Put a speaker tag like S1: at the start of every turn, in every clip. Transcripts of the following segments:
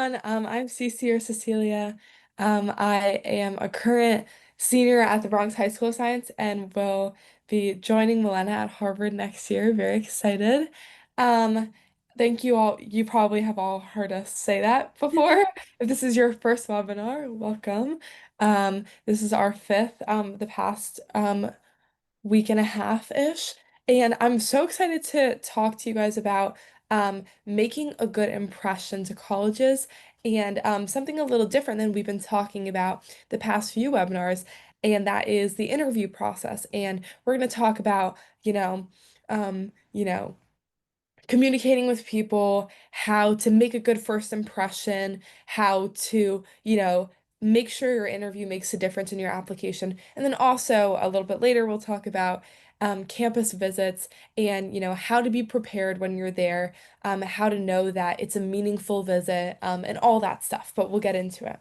S1: everyone. I'm Cece or Cecilia. I am a current senior at the Bronx High School of Science and will be joining Milena at Harvard next year. Very excited. Um, Thank you all. You probably have all heard us say that before. If this is your first webinar, welcome. This is our fifth, the past week and a half-ish. And I'm so excited to talk to you guys about making a good impression to colleges and something a little different than we've been talking about the past few webinars, and that is the interview process. And we're going to talk about, you know, um, you know, communicating with people, how to make a good first impression, how to, make sure your interview makes a difference in your application. And then also a little bit later, we'll talk about campus visits and, how to be prepared when you're there, how to know that it's a meaningful visit, and all that stuff. But we'll get into it.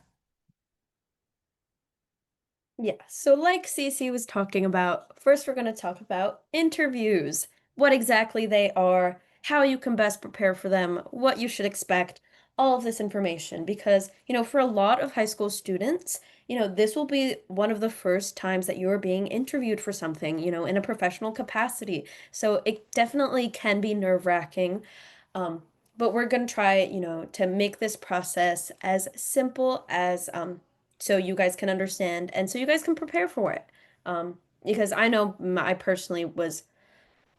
S2: Yeah, so like Cece was talking about, first we're going to talk about interviews, what exactly they are, how you can best prepare for them, what you should expect, all of this information. Because, for a lot of high school students, this will be one of the first times that you're being interviewed for something, in a professional capacity. So it definitely can be nerve-wracking. Um, but we're going to try, to make this process as simple as so you guys can understand and so you guys can prepare for it. Because I know I personally was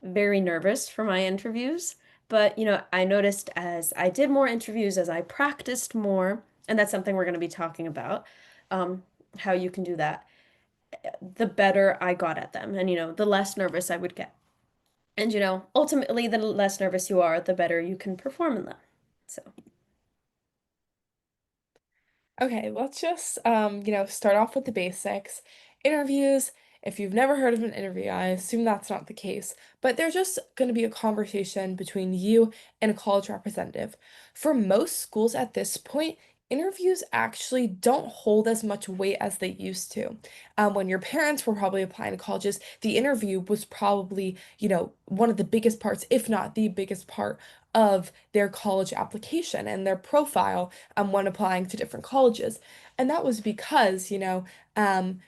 S2: very nervous for my interviews, but I noticed as I did more interviews, as I practiced more, and that's something we're going to be talking about, um, how you can do that, the better I got at them, and the less nervous I would get. And ultimately, the less nervous you are, the better you can perform in them. So,
S1: Okay, let's just start off with the basics. Interviews, if you've never heard of an interview, I assume that's not the case, but they're just going to be a conversation between you and a college representative. For most schools at this point, interviews actually don't hold as much weight as they used to. When your parents were probably applying to colleges, the interview was probably, one of the biggest parts, if not the biggest part of their college application and their profile when applying to different colleges. And that was because, um,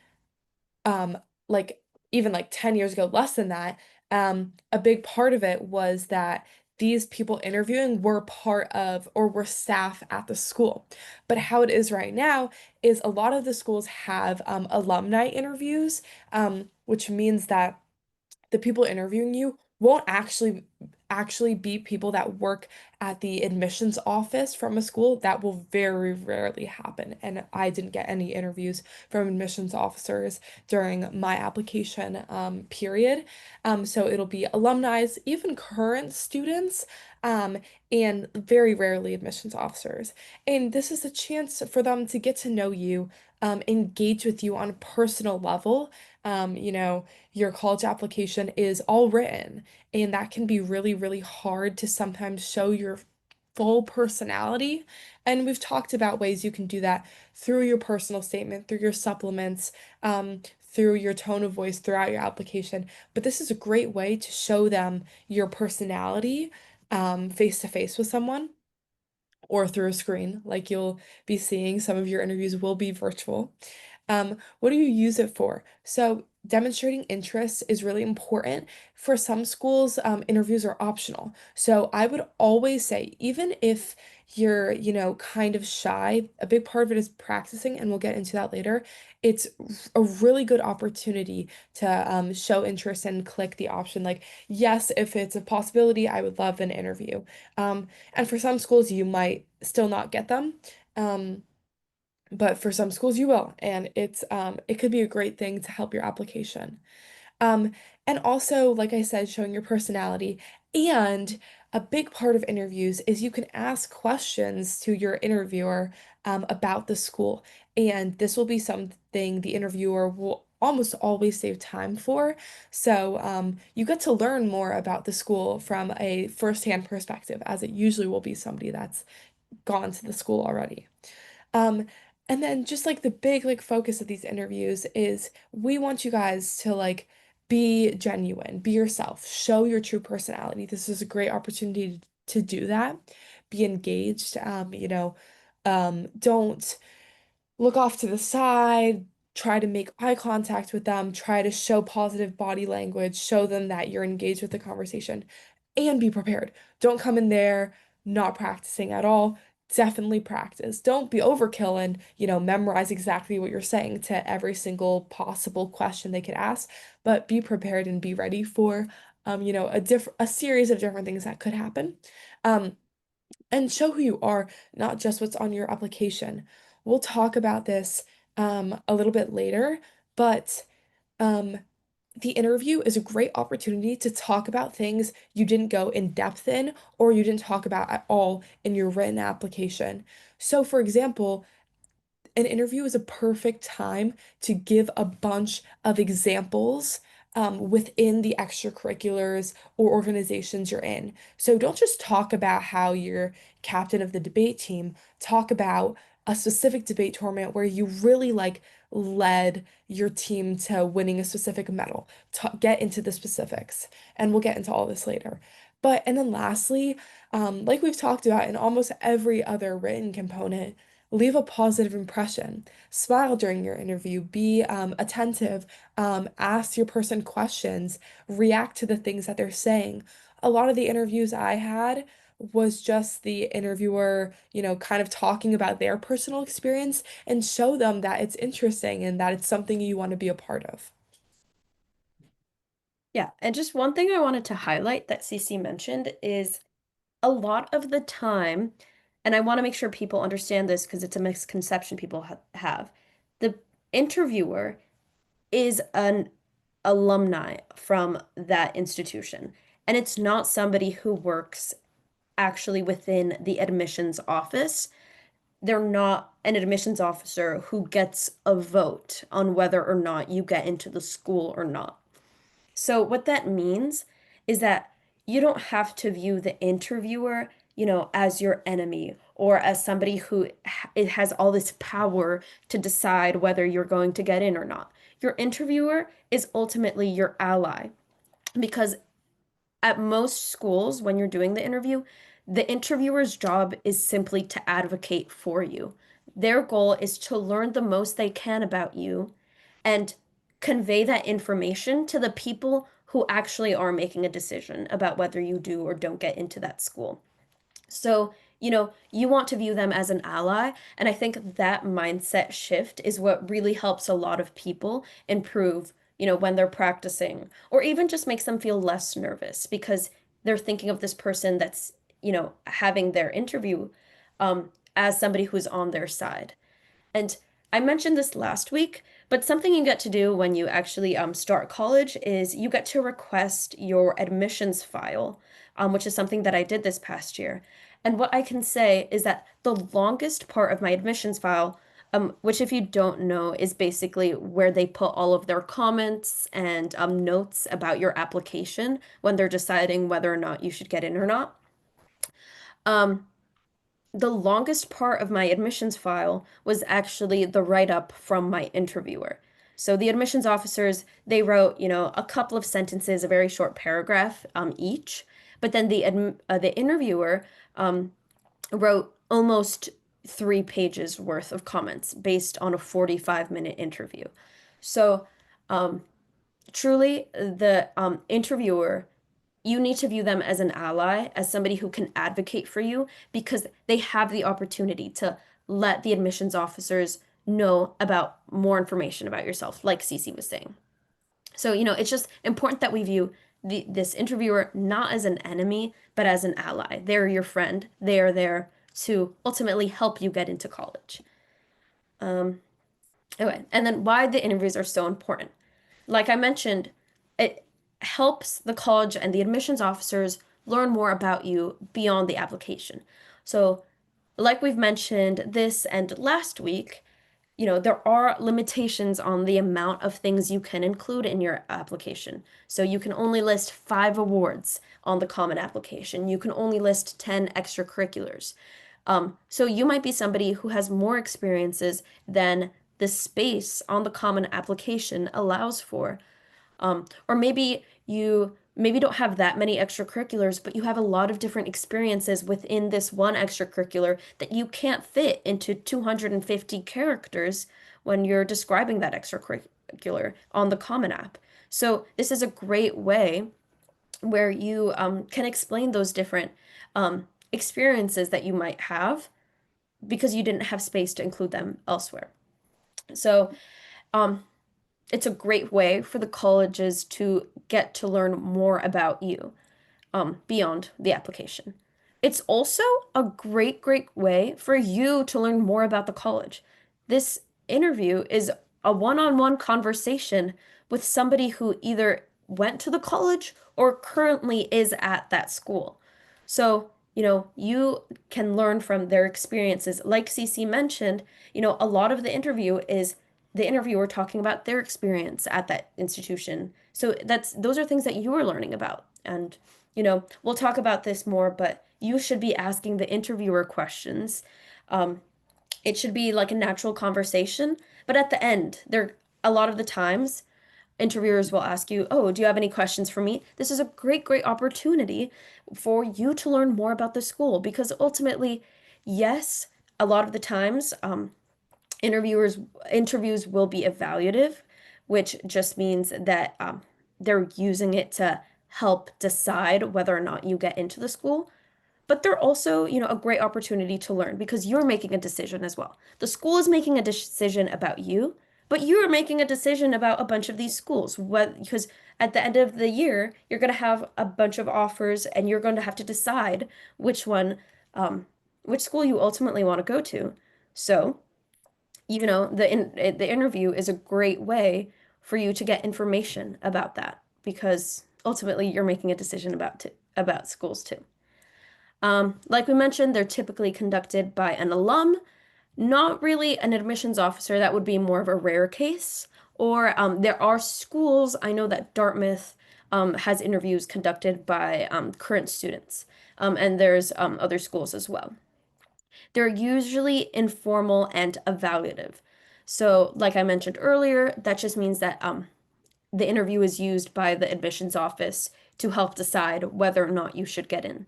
S1: um, like even like 10 years ago, less than that, a big part of it was that these people interviewing were part of or were staff at the school. But how it is right now is a lot of the schools have alumni interviews, which means that the people interviewing you won't actually be people that work at the admissions office from a school. That will very rarely happen. And I didn't get any interviews from admissions officers during my application period. So it'll be alumni, even current students, um, and very rarely admissions officers. And this is a chance for them to get to know you, engage with you on a personal level. Your college application is all written, and that can be really, really hard to sometimes show your full personality. And we've talked about ways you can do that through your personal statement, through your supplements, through your tone of voice throughout your application. But this is a great way to show them your personality, face to face with someone or through a screen, like you'll be seeing. Some of your interviews will be virtual. What do you use it for? So, demonstrating interest is really important. For some schools, interviews are optional. So, I would always say, even if you're, kind of shy, a big part of it is practicing, and we'll get into that later. It's a really good opportunity to show interest and click the option like, yes, if it's a possibility, I would love an interview. And for some schools, you might still not get them. Um, but for some schools you will, and it could be a great thing to help your application. Um, and also, like I said, showing your personality. And a big part of interviews is you can ask questions to your interviewer about the school. And this will be something the interviewer will almost always save time for. So you get to learn more about the school from a firsthand perspective, as it usually will be somebody that's gone to the school already. Um, and then just like the big like focus of these interviews is we want you guys to like be genuine, be yourself, show your true personality. This is a great opportunity to do that. Be engaged, Don't look off to the side, try to make eye contact with them, try to show positive body language, show them that you're engaged with the conversation, and be prepared. Don't come in there not practicing at all. Definitely practice. Don't be overkill and, memorize exactly what you're saying to every single possible question they could ask, but be prepared and be ready for, a series of different things that could happen. Um, and show who you are, not just what's on your application. We'll talk about this a little bit later, but um, the interview is a great opportunity to talk about things you didn't go in depth in or you didn't talk about at all in your written application. So, for example, an interview is a perfect time to give a bunch of examples within the extracurriculars or organizations you're in. So don't just talk about how you're captain of the debate team, talk about a specific debate tournament where you really led your team to winning a specific medal. Get into the specifics, and we'll get into all this later. And then lastly, like we've talked about in almost every other written component, leave a positive impression. Smile during your interview. Be attentive. Ask your person questions. React to the things that they're saying. A lot of the interviews I had was just the interviewer, kind of talking about their personal experience and show them that it's interesting and that it's something you want to be a part of.
S2: Yeah, and just one thing I wanted to highlight that Cece mentioned is a lot of the time, and I want to make sure people understand this because it's a misconception people have. The interviewer is an alumni from that institution, and it's not somebody who works actually within the admissions office. They're not an admissions officer who gets a vote on whether or not you get into the school or not. So what that means is that you don't have to view the interviewer, as your enemy or as somebody who it has all this power to decide whether you're going to get in or not. Your interviewer is ultimately your ally because at most schools, when you're doing the interview, the interviewer's job is simply to advocate for you. Their goal is to learn the most they can about you and convey that information to the people who actually are making a decision about whether you do or don't get into that school. So, you want to view them as an ally. And I think that mindset shift is what really helps a lot of people improve, when they're practicing, or even just makes them feel less nervous because they're thinking of this person that's, having their interview as somebody who's on their side. And I mentioned this last week, but something you get to do when you actually start college is you get to request your admissions file, which is something that I did this past year. And what I can say is that the longest part of my admissions file, which if you don't know, is basically where they put all of their comments and notes about your application when they're deciding whether or not you should get in or not. Um, the longest part of my admissions file was actually the write-up from my interviewer. So the admissions officers, they wrote, a couple of sentences, a very short paragraph each, but then the interviewer wrote almost 3 pages worth of comments based on a 45-minute interview. So um, truly, the interviewer, you need to view them as an ally, as somebody who can advocate for you because they have the opportunity to let the admissions officers know about more information about yourself, like Cece was saying. So, it's just important that we view this interviewer not as an enemy, but as an ally. They're your friend. They are there to ultimately help you get into college. Um, okay, and then why the interviews are so important. Like I mentioned, it helps the college and the admissions officers learn more about you beyond the application. So, like we've mentioned this and last week, there are limitations on the amount of things you can include in your application. So you can only list 5 awards on the common application. You can only list 10 extracurriculars. So you might be somebody who has more experiences than the space on the common application allows for. Or maybe you maybe don't have that many extracurriculars, but you have a lot of different experiences within this one extracurricular that you can't fit into 250 characters when you're describing that extracurricular on the Common App. So this is a great way where you can explain those different experiences that you might have because you didn't have space to include them elsewhere. So um, it's a great way for the colleges to get to learn more about you beyond the application. It's also a great way for you to learn more about the college. This interview is a one-on-one conversation with somebody who either went to the college or currently is at that school. So, you can learn from their experiences. Like Cece mentioned, a lot of the interview is the interviewer talking about their experience at that institution. So those are things that you are learning about. And we'll talk about this more, but you should be asking the interviewer questions. Um, it should be like a natural conversation, but at the end, there a lot of the times interviewers will ask you, "Oh, do you have any questions for me?" This is a great opportunity for you to learn more about the school because ultimately, yes, a lot of the times, interviewers interviews will be evaluative, which just means that they're using it to help decide whether or not you get into the school. But they're also, a great opportunity to learn because you're making a decision as well. The school is making a decision about you, but you're making a decision about a bunch of these schools. What because at the end of the year, you're going to have a bunch of offers and you're going to have to decide which one, which school you ultimately want to go to. So, the interview is a great way for you to get information about that because ultimately you're making a decision about schools too. Like we mentioned, they're typically conducted by an alum, not really an admissions officer. That would be more of a rare case. Or there are schools, I know that Dartmouth has interviews conducted by current students, and there's other schools as well. They're usually informal and evaluative. So, like I mentioned earlier, that just means that the interview is used by the admissions office to help decide whether or not you should get in.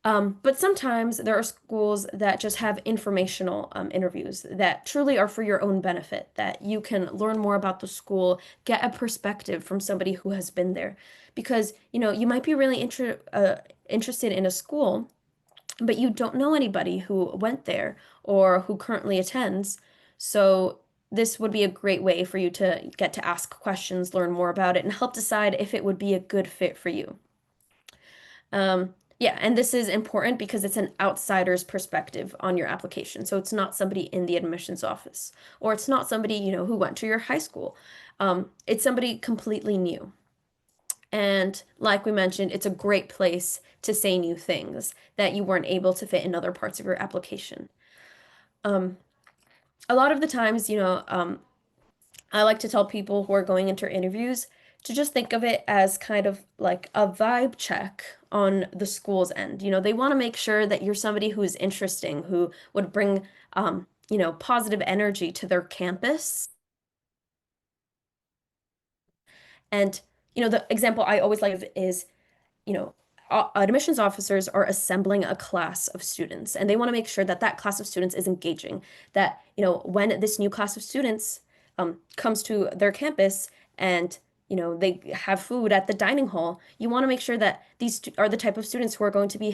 S2: But sometimes there are schools that just have informational interviews that truly are for your own benefit, that you can learn more about the school, get a perspective from somebody who has been there. Because, you might be really interested in a school, but you don't know anybody who went there or who currently attends. So this would be a great way for you to get to ask questions, learn more about it, and help decide if it would be a good fit for you. Yeah, and this is important because it's an outsider's perspective on your application. So it's not somebody in the admissions office, or it's not somebody, who went to your high school. It's somebody completely new. And like we mentioned, it's a great place to say new things that you weren't able to fit in other parts of your application. Um, a lot of the times, I like to tell people who are going into interviews to just think of it as kind of like a vibe check on the school's end. They want to make sure that you're somebody who is interesting, who would bring, positive energy to their campus. And, the example I always like is, you know, admissions officers are assembling a class of students, and they want to make sure that that class of students is engaging. That, when this new class of students comes to their campus and they have food at the dining hall, you want to make sure that these are the type of students who are going to be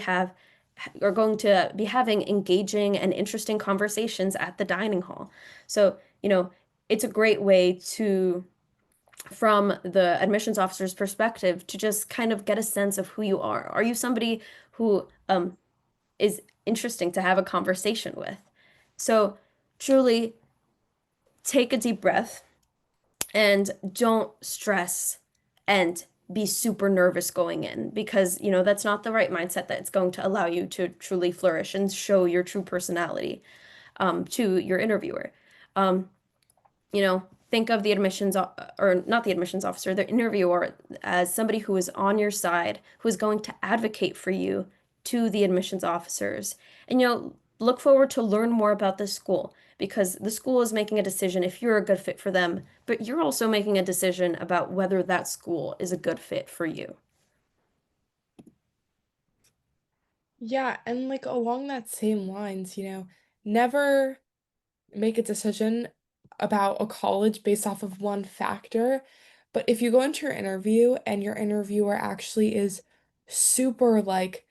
S2: having engaging and interesting conversations at the dining hall. So, it's a great way to from the admissions officer's perspective to just kind of get a sense of who you are. Are you somebody who is interesting to have a conversation with? So truly take a deep breath and don't stress and be super nervous going in because that's not the right mindset that's going to allow you to truly flourish and show your true personality to your interviewer. Um, think of the or not the admissions officer, the interviewer as somebody who is on your side, who is going to advocate for you to the admissions officers. And look forward to learn more about this school because the school is making a decision if you're a good fit for them, but you're also making a decision about whether that school is a good fit for you.
S1: Yeah, and like along that same lines, never make a decision about a college based off of one factor. But if you go into your interview and your interviewer actually is super like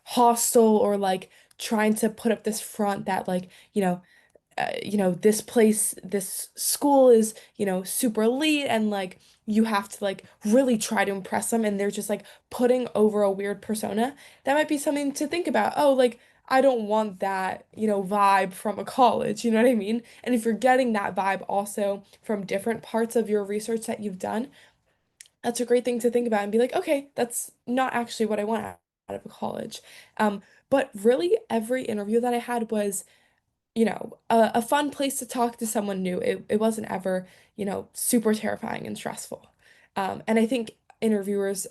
S1: hostile or like trying to put up this front that like, this place, this school is, super elite and like you have to like really try to impress them and they're just like putting over a weird persona, that might be something to think about. Oh, like I don't want that, vibe from a college, you know what I mean? And if you're getting that vibe also from different parts of your research that you've done, that's a great thing to think about and be like, okay, that's not actually what I want out of a college. Um, but really, every interview that I had was, a fun place to talk to someone new. It wasn't ever, super terrifying and stressful. And I think interviewers,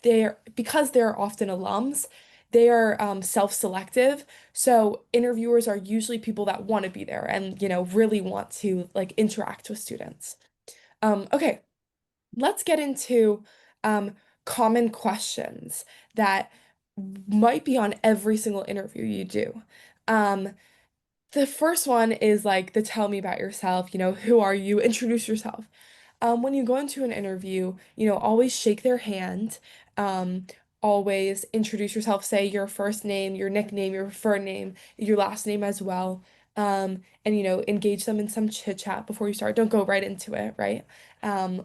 S1: because they're often alums, they are self-selective. So interviewers are usually people that want to be there and, really want to like interact with students. Okay, let's get into um, common questions that might be on every single interview you do. Um, the first one is like the tell me about yourself, who are you? Introduce yourself. When you go into an interview, always shake their hand. Um, Always introduce yourself, say your first name, your nickname, your preferred name, your last name as well. And engage them in some chit chat before you start. Don't go right into it, right?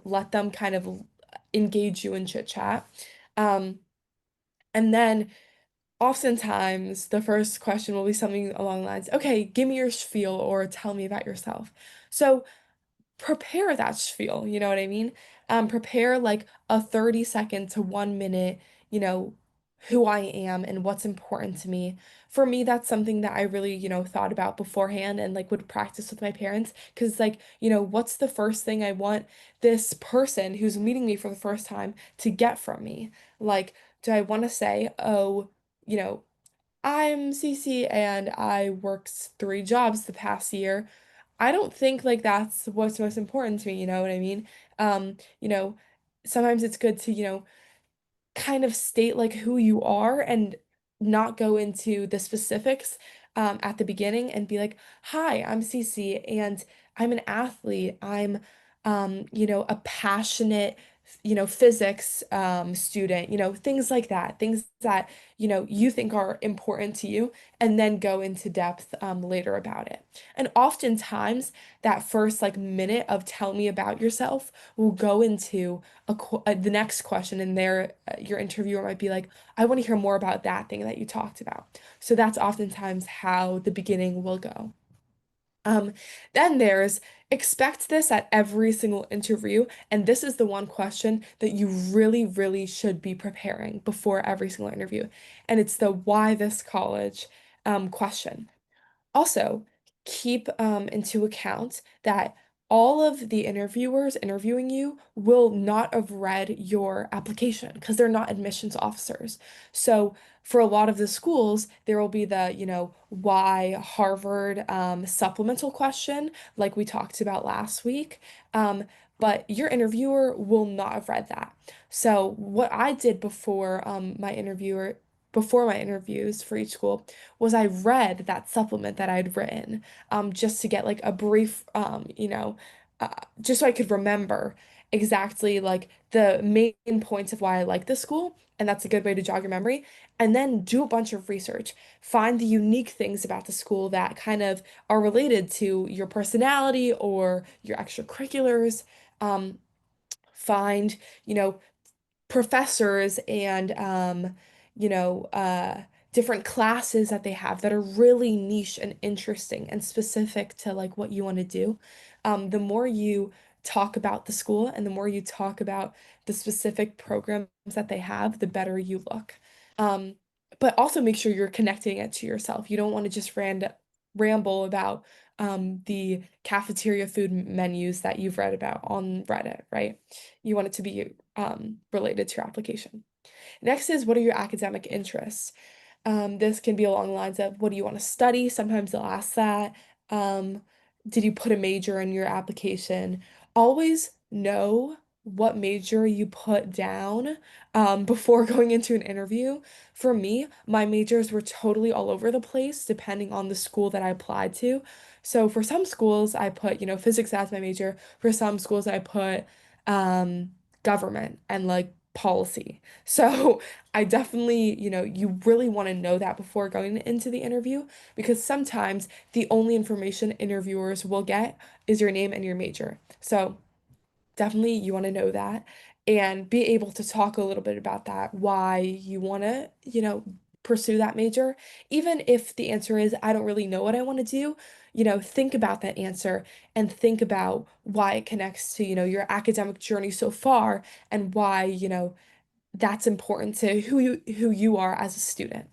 S1: Let them kind of engage you in chit chat. Um, and then oftentimes, the first question will be something along the lines, okay, give me your spiel or tell me about yourself. So prepare that spiel, you know what I mean? Prepare like a 30-second to 1 minute, you know, who I am and what's important to me. For me, that's something that I really, thought about beforehand and like would practice with my parents. Because, like, what's the first thing I want this person who's meeting me for the first time to get from me? Like, do I want to say, oh, you know, I'm Cece and I worked 3 jobs the past year? I don't think like that's what's most important to me, you know what I mean? Um, you know, Sometimes it's good to, kind of state like who you are and not go into the specifics at the beginning and be like, "Hi, I'm Cece and I'm an athlete. I'm a passionate, physics student, things like that, things that, you think are important to you, and then go into depth later about it. And oftentimes that first like minute of tell me about yourself will go into the next question, and there your interviewer might be like, I want to hear more about that thing that you talked about. So that's oftentimes how the beginning will go. Um, then there's expect this at every single interview, and this is the one question that you really, really should be preparing before every single interview, and it's the why this college question. Also, keep into account that all of the interviewers interviewing you will not have read your application because they're not admissions officers. So, for a lot of the schools, there will be the, why Harvard supplemental question, like we talked about last week. But your interviewer will not have read that. So, what I did before my interviews for each school was I read that supplement that I'd written, just to get like a brief, uh, just so I could remember exactly like the main points of why I like this school. And that's a good way to jog your memory. And then do a bunch of research. Find the unique things about the school that kind of are related to your personality or your extracurriculars. Um, Find, you know, professors and you know uh different classes that they have that are really niche and interesting and specific to like what you want to do. The more you talk about the school and the more you talk about the specific programs that they have, the better you look. um but also make sure you're connecting it to yourself. You don't want to just ramble about the cafeteria food menus that you've read about on Reddit, right? You want it to be related to your application. Next is, what are your academic interests? This can be along the lines of, what do you want to study? Sometimes they'll ask that. Um, did you put a major in your application? Always know. what major you put down before going into an interview. For me, my majors were totally all over the place depending on the school that I applied to. So for some schools, I put, physics as my major. For some schools, I put government and like policy. So I definitely, you really want to know that before going into the interview because sometimes the only information interviewers will get is your name and your major. So definitely you want to know that and be able to talk a little bit about that, why you want to, pursue that major. Even if the answer is, I don't really know what I want to do, think about that answer and think about why it connects to, your academic journey so far and why, that's important to who you are as a student.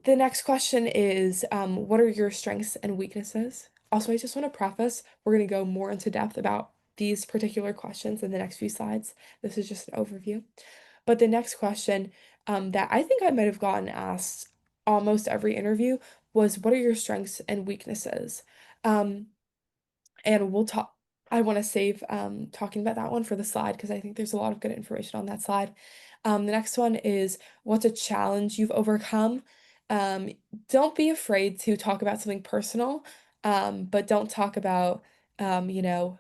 S1: The next question is, what are your strengths and weaknesses? Also, I just want to preface, we're going to go more into depth about these particular questions in the next few slides. This is just an overview. But the next question, that I think I might have gotten asked almost every interview was, what are your strengths and weaknesses? Um, and we'll talk. I want to save talking about that one for the slide because I think there's a lot of good information on that slide. The next one is, what's a challenge you've overcome? Um, don't be afraid to talk about something personal, but don't talk about um, you know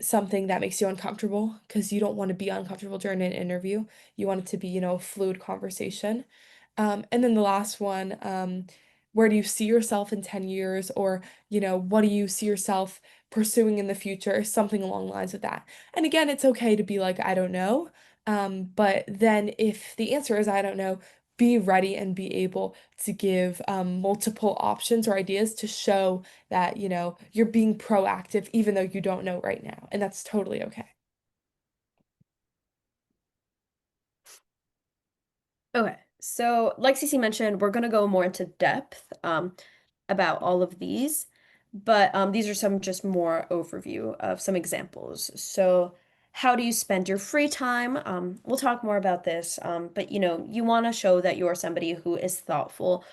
S1: something that makes you uncomfortable because you don't want to be uncomfortable during an interview. You want it to be, a fluid conversation. And then the last one, where do you see yourself in 10 years? Or, what do you see yourself pursuing in the future? Something along the lines of that. And again, it's okay to be like, I don't know. But then if the answer is I don't know, be ready and be able to give multiple options or ideas to show that, you're being proactive even though you don't know right now. And that's totally okay.
S2: Okay, so like Cece mentioned, we're going to go more into depth about all of these, but these are some just more overview of some examples. So, how do you spend your free time? We'll talk more about this, but you want to show that you're somebody who is thoughtful,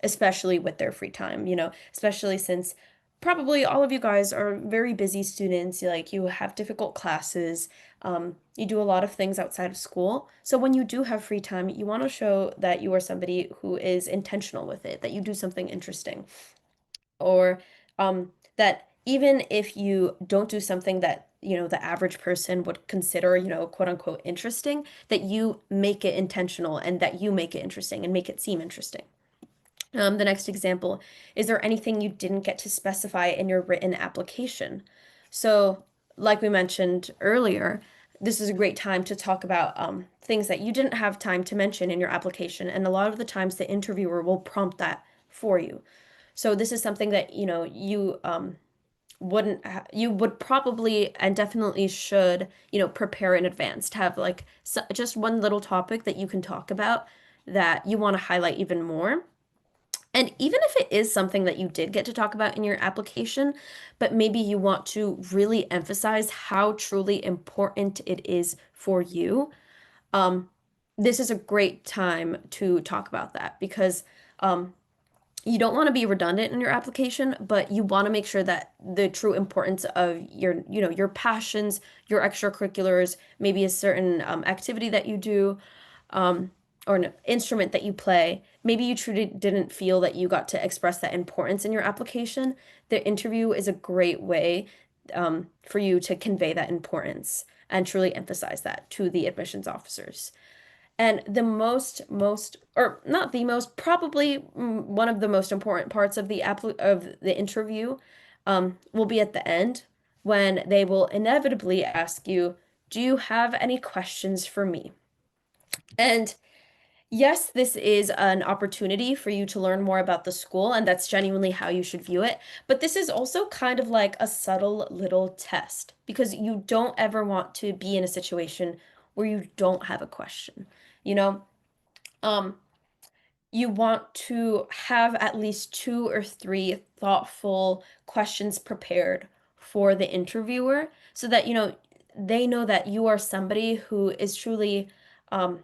S2: especially with their free time, especially since probably all of you guys are very busy students, like you have difficult classes. You do a lot of things outside of school. So when you do have free time, you want to show that you are somebody who is intentional with it, that you do something interesting, or that even if you don't do something that, the average person would consider, quote unquote, interesting, that you make it intentional and that you make it interesting and make it seem interesting. The next example, is there anything you didn't get to specify in your written application? So, like we mentioned earlier, this is a great time to talk about things that you didn't have time to mention in your application. And a lot of the times the interviewer will prompt that for you. So this is something that, you would probably and definitely should, prepare in advance to have like just one little topic that you can talk about that you want to highlight even more. And even if it is something that you did get to talk about in your application, but maybe you want to really emphasize how truly important it is for you, um, this is a great time to talk about that because um, you don't want to be redundant in your application, but you want to make sure that the true importance of your passions, your extracurriculars, maybe a certain activity that you do, um, or an instrument that you play, maybe you truly didn't feel that you got to express that importance in your application. The interview is a great way for you to convey that importance and truly emphasize that to the admissions officers. And the or not the most, probably one of the most important parts of the interview will be at the end when they will inevitably ask you, "Do you have any questions for me?" And yes, this is an opportunity for you to learn more about the school, and that's genuinely how you should view it. But this is also kind of like a subtle little test because you don't ever want to be in a situation where you don't have a question. You know, um, you want to have at least two or three thoughtful questions prepared for the interviewer so that, they know that you are somebody who is truly, um,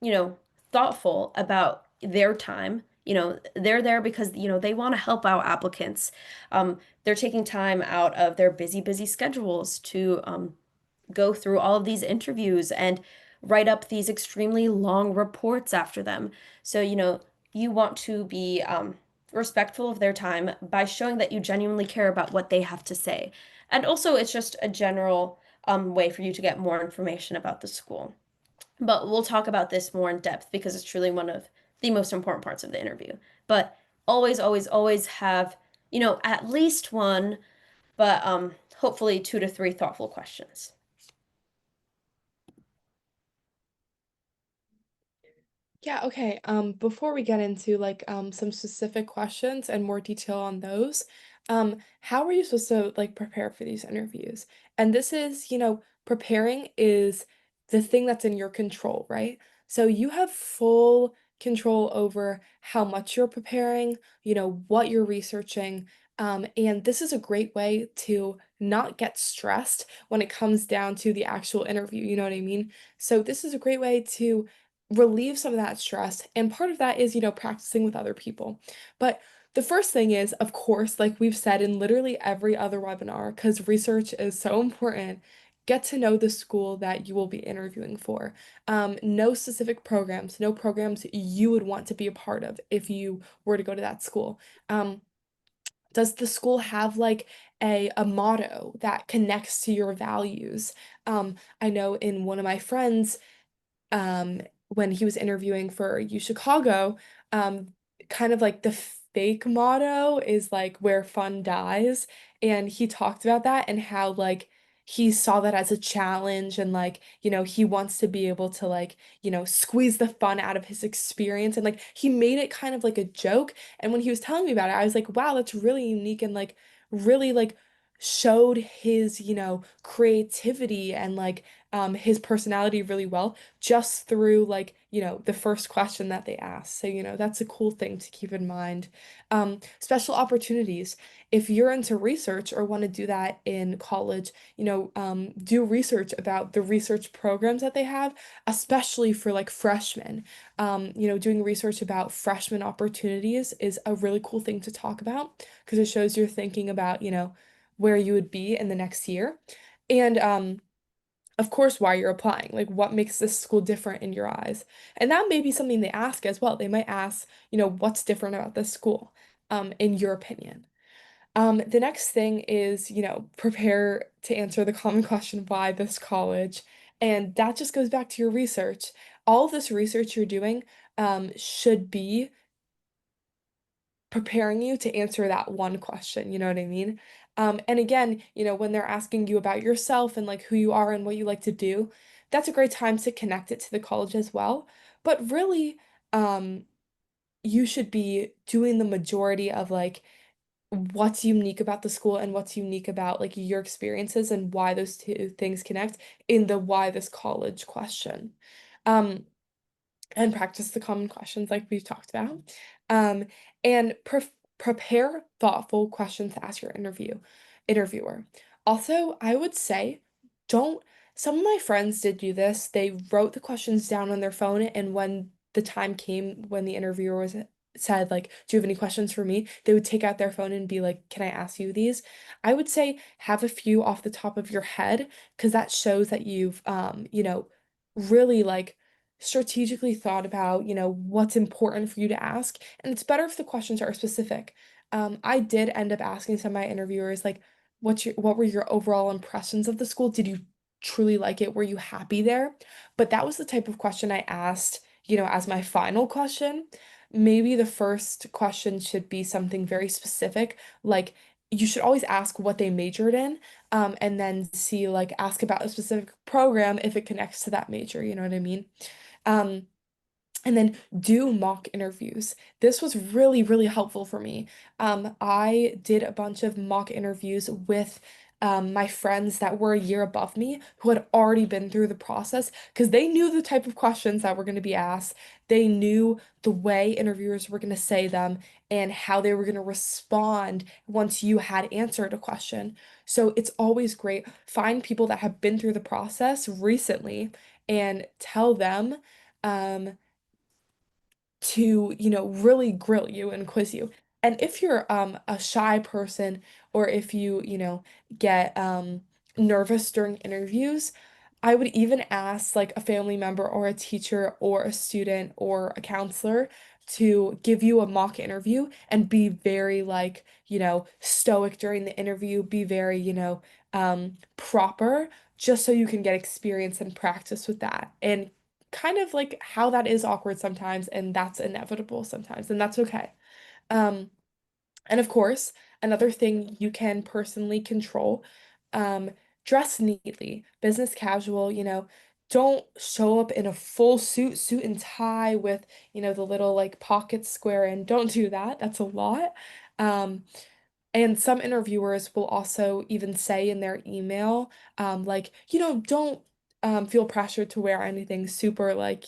S2: you know, thoughtful about their time. They're there because, they want to help out applicants. They're taking time out of their busy, busy schedules to go through all of these interviews and write up these extremely long reports after them. So, you want to be respectful of their time by showing that you genuinely care about what they have to say. And also, it's just a general way for you to get more information about the school. But we'll talk about this more in depth because it's truly one of the most important parts of the interview. But always, always, always have, at least one, but hopefully 2 to 3 thoughtful questions.
S1: Yeah, okay. Before we get into like some specific questions and more detail on those, how are you supposed to like prepare for these interviews? And this is, preparing is the thing that's in your control, right? So you have full control over how much you're preparing, what you're researching. And this is a great way to not get stressed when it comes down to the actual interview, you know what I mean? So this is a great way to relieve some of that stress. And part of that is, practicing with other people. But the first thing is, of course, like we've said in literally every other webinar, because research is so important, get to know the school that you will be interviewing for. Know specific programs, no programs you would want to be a part of if you were to go to that school. Um, does the school have like a motto that connects to your values? I know in one of my friends, um, when he was interviewing for U Chicago, um, kind of like the fake motto is like where fun dies. And he talked about that and how like he saw that as a challenge and like, he wants to be able to like, squeeze the fun out of his experience. And like he made it kind of like a joke. And when he was telling me about it, I was like, wow, that's really unique and like really like showed his, creativity and like his personality really well just through like, the first question that they ask. So, that's a cool thing to keep in mind. Special opportunities. If you're into research or want to do that in college, do research about the research programs that they have, especially for like freshmen. Doing research about freshman opportunities is a really cool thing to talk about because it shows you're thinking about, where you would be in the next year. And of course, why you're applying. Like, what makes this school different in your eyes? And that may be something they ask as well. They might ask, what's different about this school, in your opinion. The next thing is, prepare to answer the common question, why this college? And that just goes back to your research. All of this research you're doing, should be preparing you to answer that one question, you know what I mean? And again, when they're asking you about yourself and like who you are and what you like to do, that's a great time to connect it to the college as well. But really, um, you should be doing the majority of like what's unique about the school and what's unique about like your experiences and why those two things connect in the why this college question. Um, and practice the common questions like we've talked about. Um, and prepare thoughtful questions to ask your interviewer. Also, I would say don't some of my friends did do this. They wrote the questions down on their phone, and when the time came when the interviewer was said like, "Do you have any questions for me?" They would take out their phone and be like, "Can I ask you these?" I would say have a few off the top of your head because that shows that you've really like strategically thought about, what's important for you to ask. And it's better if the questions are specific. I did end up asking some of my interviewers, like, what were your overall impressions of the school? Did you truly like it? Were you happy there? But that was the type of question I asked, as my final question. Maybe the first question should be something very specific, like you should always ask what they majored in, and then see like ask about a specific program if it connects to that major, you know what I mean? Um, and then do mock interviews. This was really, really helpful for me. I did a bunch of mock interviews with my friends that were a year above me who had already been through the process because they knew the type of questions that were going to be asked. They knew the way interviewers were going to say them and how they were going to respond once you had answered a question. So it's always great. Find people that have been through the process recently and tell them. Um, to, really grill you and quiz you. And if you're a shy person or if you, get nervous during interviews, I would even ask like a family member or a teacher or a student or a counselor to give you a mock interview and be very like, stoic during the interview, be very, proper, just so you can get experience and practice with that. And kind of like how that is awkward sometimes, and that's inevitable sometimes, and that's okay. Um, and of course, another thing you can personally control, um, dress neatly, business casual, don't show up in a full suit and tie with, the little like pockets square in. Don't do that. That's a lot. Um, and some interviewers will also even say in their email, like, don't feel pressured to wear anything super, like,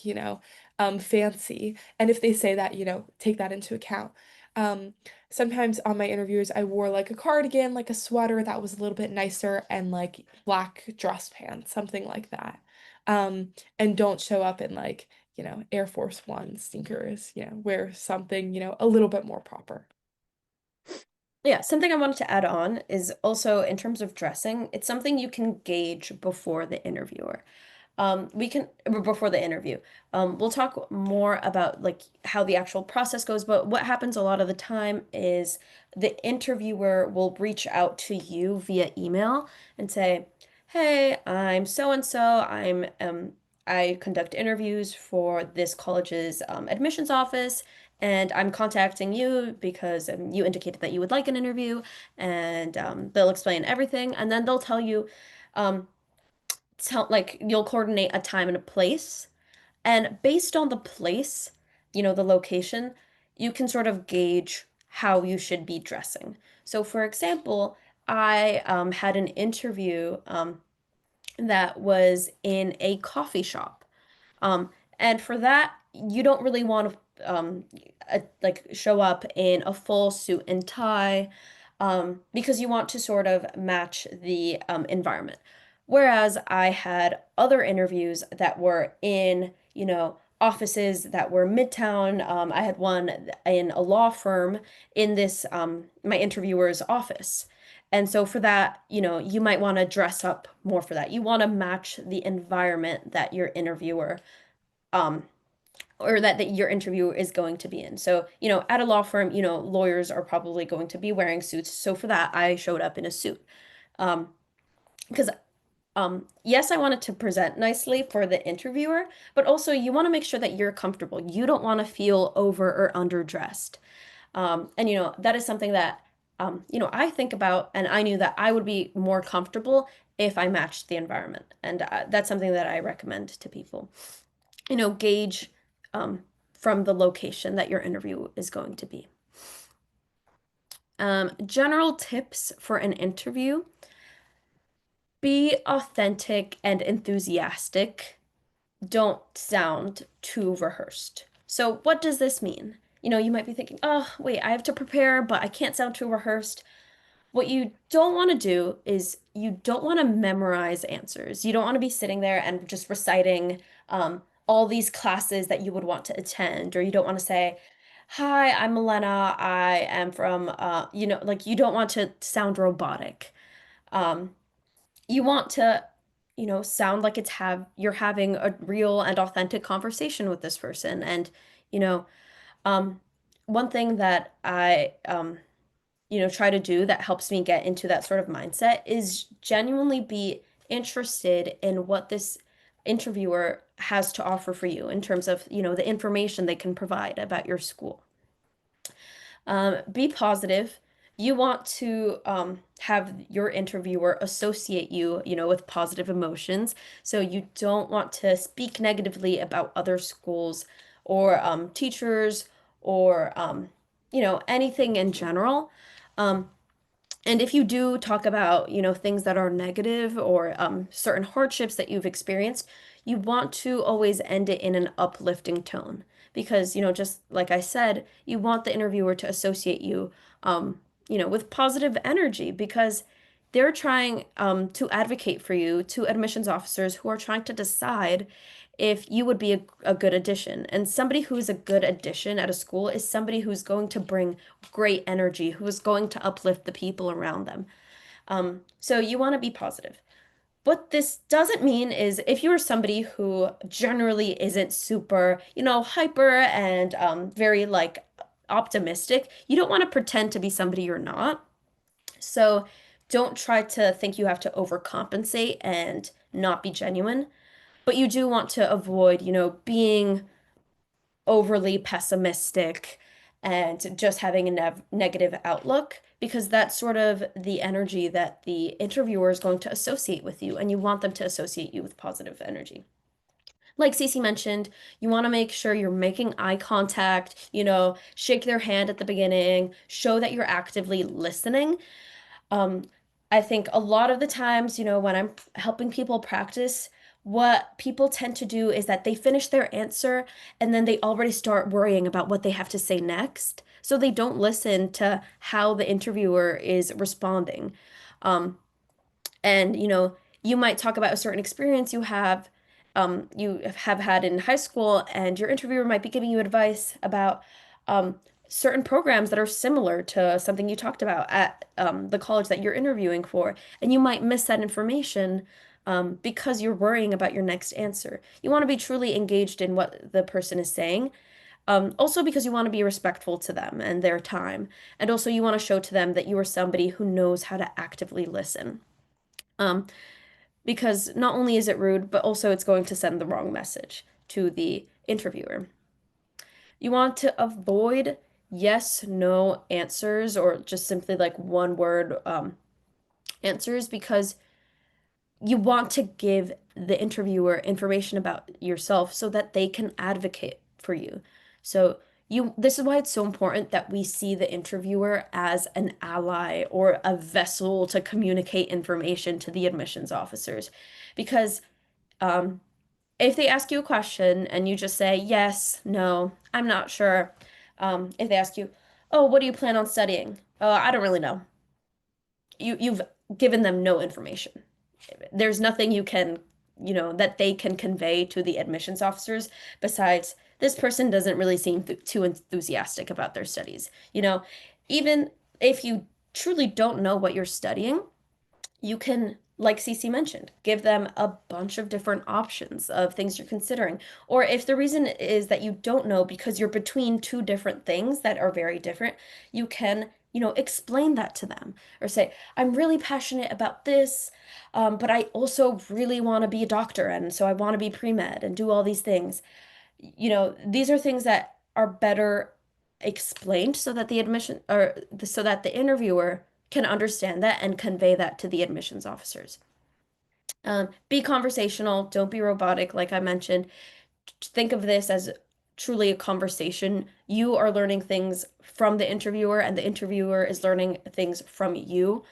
S1: fancy. And if they say that, take that into account. Um, Sometimes on my interviews, I wore like a cardigan, like a sweater that was a little bit nicer, and like black dress pants, something like that. And don't show up in like, Air Force One sneakers, wear something, a little bit more proper.
S2: Yeah, something I wanted to add on is also in terms of dressing, it's something you can gauge before the interviewer. We can before the interview. We'll talk more about like how the actual process goes, but what happens a lot of the time is the interviewer will reach out to you via email and say, "Hey, I'm so and so. I conduct interviews for this college's admissions office, and I'm contacting you because you indicated that you would like an interview." And they'll explain everything, and then they'll tell you. Um, like you'll coordinate a time and a place, and based on the place, the location, you can sort of gauge how you should be dressing. So for example, I had an interview that was in a coffee shop, um, and for that, you don't really want to like show up in a full suit and tie, because you want to sort of match the environment. Whereas I had other interviews that were in, offices that were midtown. I had one in a law firm in this my interviewer's office. And so for that, you might want to dress up more for that. You want to match the environment that your interviewer um or that your interview is going to be in. So, at a law firm, lawyers are probably going to be wearing suits. So for that, I showed up in a suit. Um, because yes, I wanted to present nicely for the interviewer, but also you want to make sure that you're comfortable. You don't want to feel over or underdressed. And that is something that I think about, and I knew that I would be more comfortable if I matched the environment. And that's something that I recommend to people. Gauge um, from the location that your interview is going to be. General tips for an interview: be authentic and enthusiastic. Don't sound too rehearsed. So, what does this mean? You might be thinking, oh, wait, I have to prepare, but I can't sound too rehearsed. What you don't want to do is you don't want to memorize answers. You don't want to be sitting there and just reciting all these classes that you would want to attend, or you don't want to say, "Hi, I'm Milena. I am from," like you don't want to sound robotic. Um, you want to, sound like you're having a real and authentic conversation with this person. And, you know, um, one thing that I try to do that helps me get into that sort of mindset is genuinely be interested in what this interviewer has to offer for you in terms of, the information they can provide about your school. Be positive. You want to have your interviewer associate you, with positive emotions. So you don't want to speak negatively about other schools or teachers or, anything in general. Um, and if you do talk about, things that are negative or certain hardships that you've experienced, you want to always end it in an uplifting tone because, just like I said, you want the interviewer to associate you, with positive energy because they're trying to advocate for you to admissions officers who are trying to decide if you would be a good addition. And somebody who's a good addition at a school is somebody who's going to bring great energy, who is going to uplift the people around them. So you want to be positive. What this doesn't mean is if you're somebody who generally isn't super, hyper and very like optimistic, you don't want to pretend to be somebody you're not. So don't try to think you have to overcompensate and not be genuine. But you do want to avoid, being overly pessimistic and just having a negative outlook because that's sort of the energy that the interviewer is going to associate with you, and you want them to associate you with positive energy. Like Cece mentioned, you want to make sure you're making eye contact, shake their hand at the beginning, show that you're actively listening. um, I think a lot of the times, when I'm helping people practice, what people tend to do is that they finish their answer and then they already start worrying about what they have to say next. So they don't listen to how the interviewer is responding. Um, and you might talk about a certain experience you have had in high school, and your interviewer might be giving you advice about um, certain programs that are similar to something you talked about at the college that you're interviewing for, and you might miss that information because you're worrying about your next answer. You want to be truly engaged in what the person is saying. Also because you want to be respectful to them and their time. And also you want to show to them that you are somebody who knows how to actively listen. Um, because not only is it rude, but also it's going to send the wrong message to the interviewer. You want to avoid yes, no answers or just simply like one word answers because you want to give the interviewer information about yourself so that they can advocate for you. So this is why it's so important that we see the interviewer as an ally or a vessel to communicate information to the admissions officers. Because um, if they ask you a question and you just say yes, no, I'm not sure. If they ask you, oh, what do you plan on studying? I don't really know. You've given them no information. There's nothing that they can convey to the admissions officers besides this person doesn't really seem too enthusiastic about their studies. Even if you truly don't know what you're studying, you can, like Cece mentioned, give them a bunch of different options of things you're considering. Or if the reason is that you don't know because you're between two different things that are very different, you can, explain that to them or say, I'm really passionate about this, but I also really want to be a doctor. And so I want to be pre-med and do all these things. These are things that are better explained so that so that the interviewer can understand that and convey that to the admissions officers. Be conversational, don't be robotic, like I mentioned. Think of this as truly a conversation. You are learning things from the interviewer, and the interviewer is learning things from you.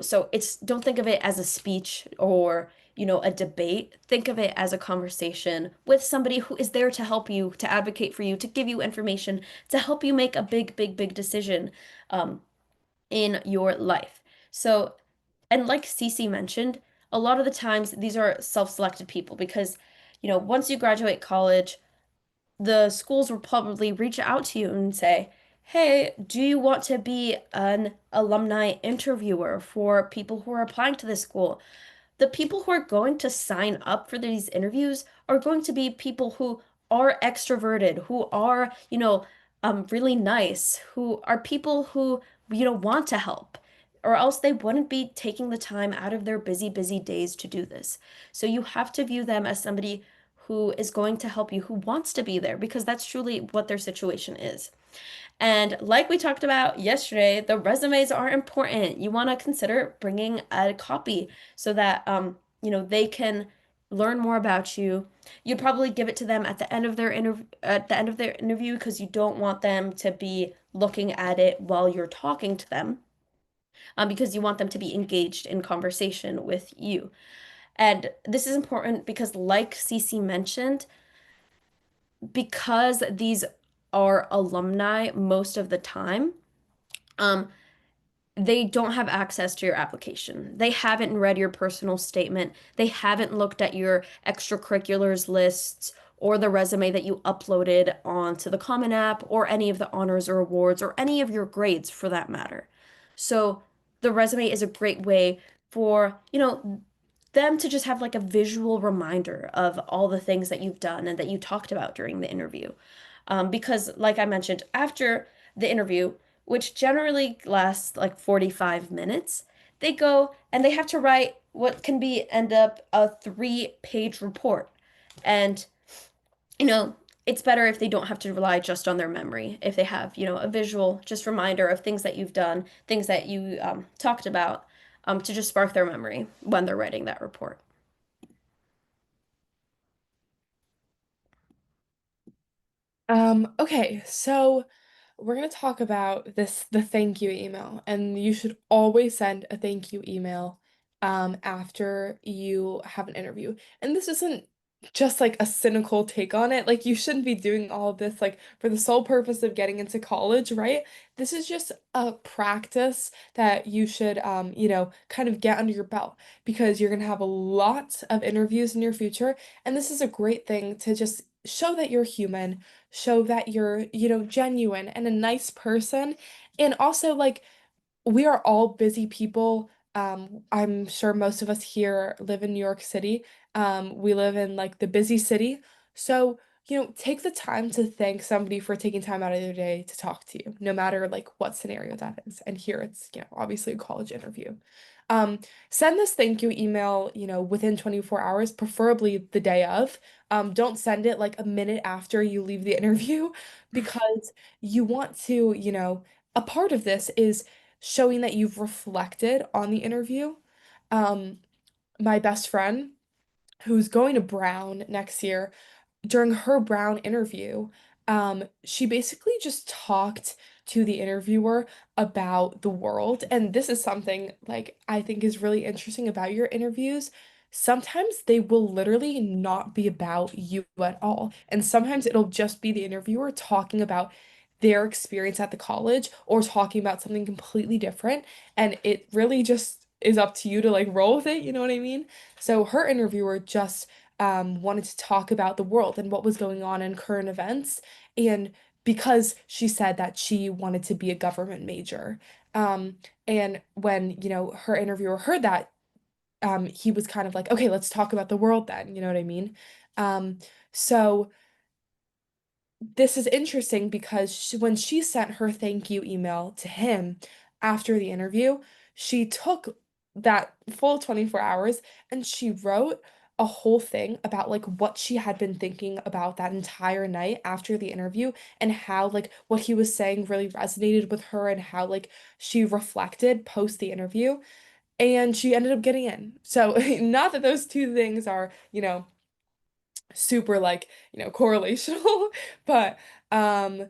S2: So don't think of it as a speech or, a debate. Think of it as a conversation with somebody who is there to help you, to advocate for you, to give you information, to help you make a big, big, big decision um, in your life. So, and like Cece mentioned, a lot of the times these are self-selected people because, once you graduate college, the schools will probably reach out to you and say, hey, do you want to be an alumni interviewer for people who are applying to this school? The people who are going to sign up for these interviews are going to be people who are extroverted, who are, really nice, who are people who, want to help, or else they wouldn't be taking the time out of their busy, busy days to do this. So you have to view them as somebody who is going to help you, who wants to be there, because that's truly what their situation is. And like we talked about yesterday, the resumes are important. You want to consider bringing a copy so that they can learn more about you. You'd probably give it to them at the end of their interview because you don't want them to be looking at it while you're talking to them, because you want them to be engaged in conversation with you. And this is important because, like Cece mentioned, because these are alumni most of the time, um, they don't have access to your application. They haven't read your personal statement. They haven't looked at your extracurriculars lists or the resume that you uploaded onto the Common App or any of the honors or awards or any of your grades for that matter. So the resume is a great way for, them to just have like a visual reminder of all the things that you've done and that you talked about during the interview. Because, like I mentioned, after the interview, which generally lasts like 45 minutes, they go and they have to write what can be end up a 3-page report. And, you know, it's better if they don't have to rely just on their memory, if they have, a visual just reminder of things that you've done, things that you talked about, to just spark their memory when they're writing that report.
S1: Okay, so we're going to talk about the thank you email, and you should always send a thank you email after you have an interview. And this isn't just like a cynical take on it. Like you shouldn't be doing all of this like for the sole purpose of getting into college, right? This is just a practice that you should kind of get under your belt because you're going to have a lot of interviews in your future, and this is a great thing to just show that you're human, show that you're, genuine and a nice person. And also, like, we are all busy people. I'm sure most of us here live in New York City. We live in like the busy city. So, take the time to thank somebody for taking time out of their day to talk to you, no matter like what scenario that is. And here it's, obviously a college interview. Um, Send this thank you email, within 24 hours, preferably the day of. Don't send it like a minute after you leave the interview because you want to, a part of this is showing that you've reflected on the interview. Um, my best friend, who's going to Brown next year, during her Brown interview, she basically just talked to the interviewer about the world. And this is something like I think is really interesting about your interviews. Sometimes they will literally not be about you at all. And sometimes it'll just be the interviewer talking about their experience at the college or talking about something completely different. And it really just is up to you to like roll with it, you know what I mean? So her interviewer just wanted to talk about the world and what was going on in current events. And because she said that she wanted to be a government major. Um, and when, her interviewer heard that, he was kind of like, okay, let's talk about the world then. You know what I mean? Um, so this is interesting because when she sent her thank you email to him after the interview, she took that full 24 hours and she wrote a whole thing about like what she had been thinking about that entire night after the interview and how like what he was saying really resonated with her and how like she reflected post the interview, and she ended up getting in. So not that those two things are, super like, correlational, but um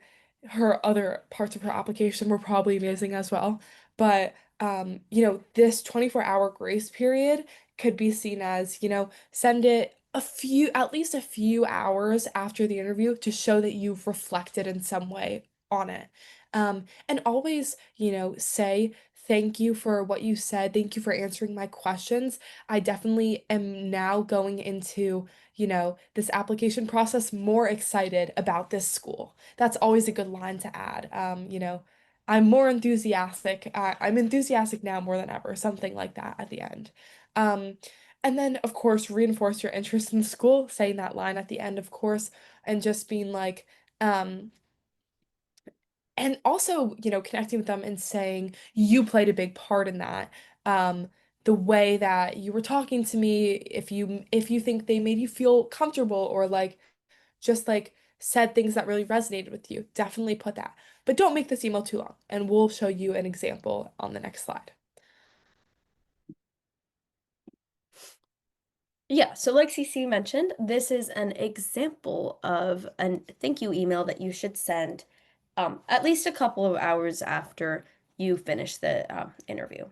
S1: her other parts of her application were probably amazing as well. But this 24-hour grace period could be seen as, send it at least a few hours after the interview to show that you've reflected in some way on it. And always, say thank you for what you said. Thank you for answering my questions. I definitely am now going into this application process more excited about this school. That's always a good line to add. I'm more enthusiastic. I'm enthusiastic now more than ever, something like that at the end. Um, and then, of course, reinforce your interest in school, saying that line at the end, of course, and just being like, um, and also, connecting with them and saying you played a big part in that. The way that you were talking to me, if you think they made you feel comfortable or like just like said things that really resonated with you, definitely put that. But don't make this email too long, and we'll show you an example on the next slide.
S2: Yeah, so like CC mentioned, this is an example of a thank you email that you should send at least a couple of hours after you finish the interview.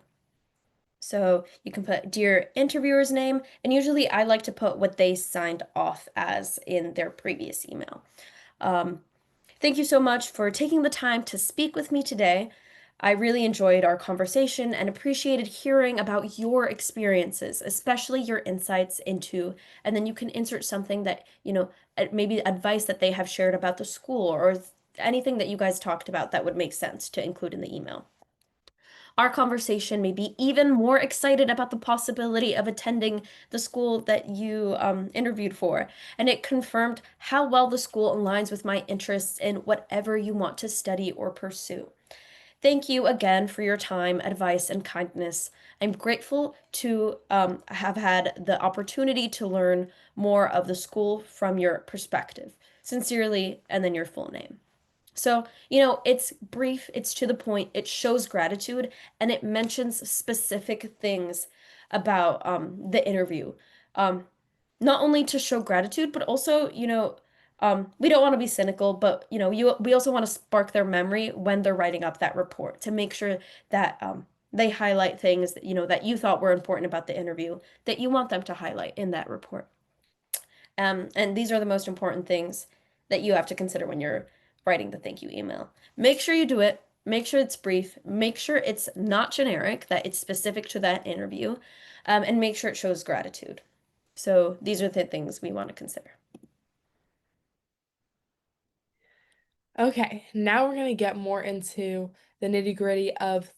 S2: So you can put dear interviewer's name, and usually I like to put what they signed off as in their previous email. Um, Thank you so much for taking the time to speak with me today. I really enjoyed our conversation and appreciated hearing about your experiences, especially your insights into, and then you can insert something that, maybe advice that they have shared about the school or anything that you guys talked about that would make sense to include in the email. our conversation made me even more excited about the possibility of attending the school that you interviewed for. And it confirmed how well the school aligns with my interests in whatever you want to study or pursue. Thank you again for your time, advice, and kindness. I'm grateful to have had the opportunity to learn more of the school from your perspective. Sincerely, and then your full name. So, it's brief, it's to the point, it shows gratitude, and it mentions specific things about the interview. Um, Not only to show gratitude, but also, we don't want to be cynical, but we also want to spark their memory when they're writing up that report to make sure that they highlight things that that you thought were important about the interview that you want them to highlight in that report. And these are the most important things that you have to consider when you're writing the thank you email. Make sure you do it. Make sure it's brief. Make sure it's not generic, that it's specific to that interview, and make sure it shows gratitude. So these are the things we want to consider.
S1: Okay, now we're going to get more into the nitty-gritty of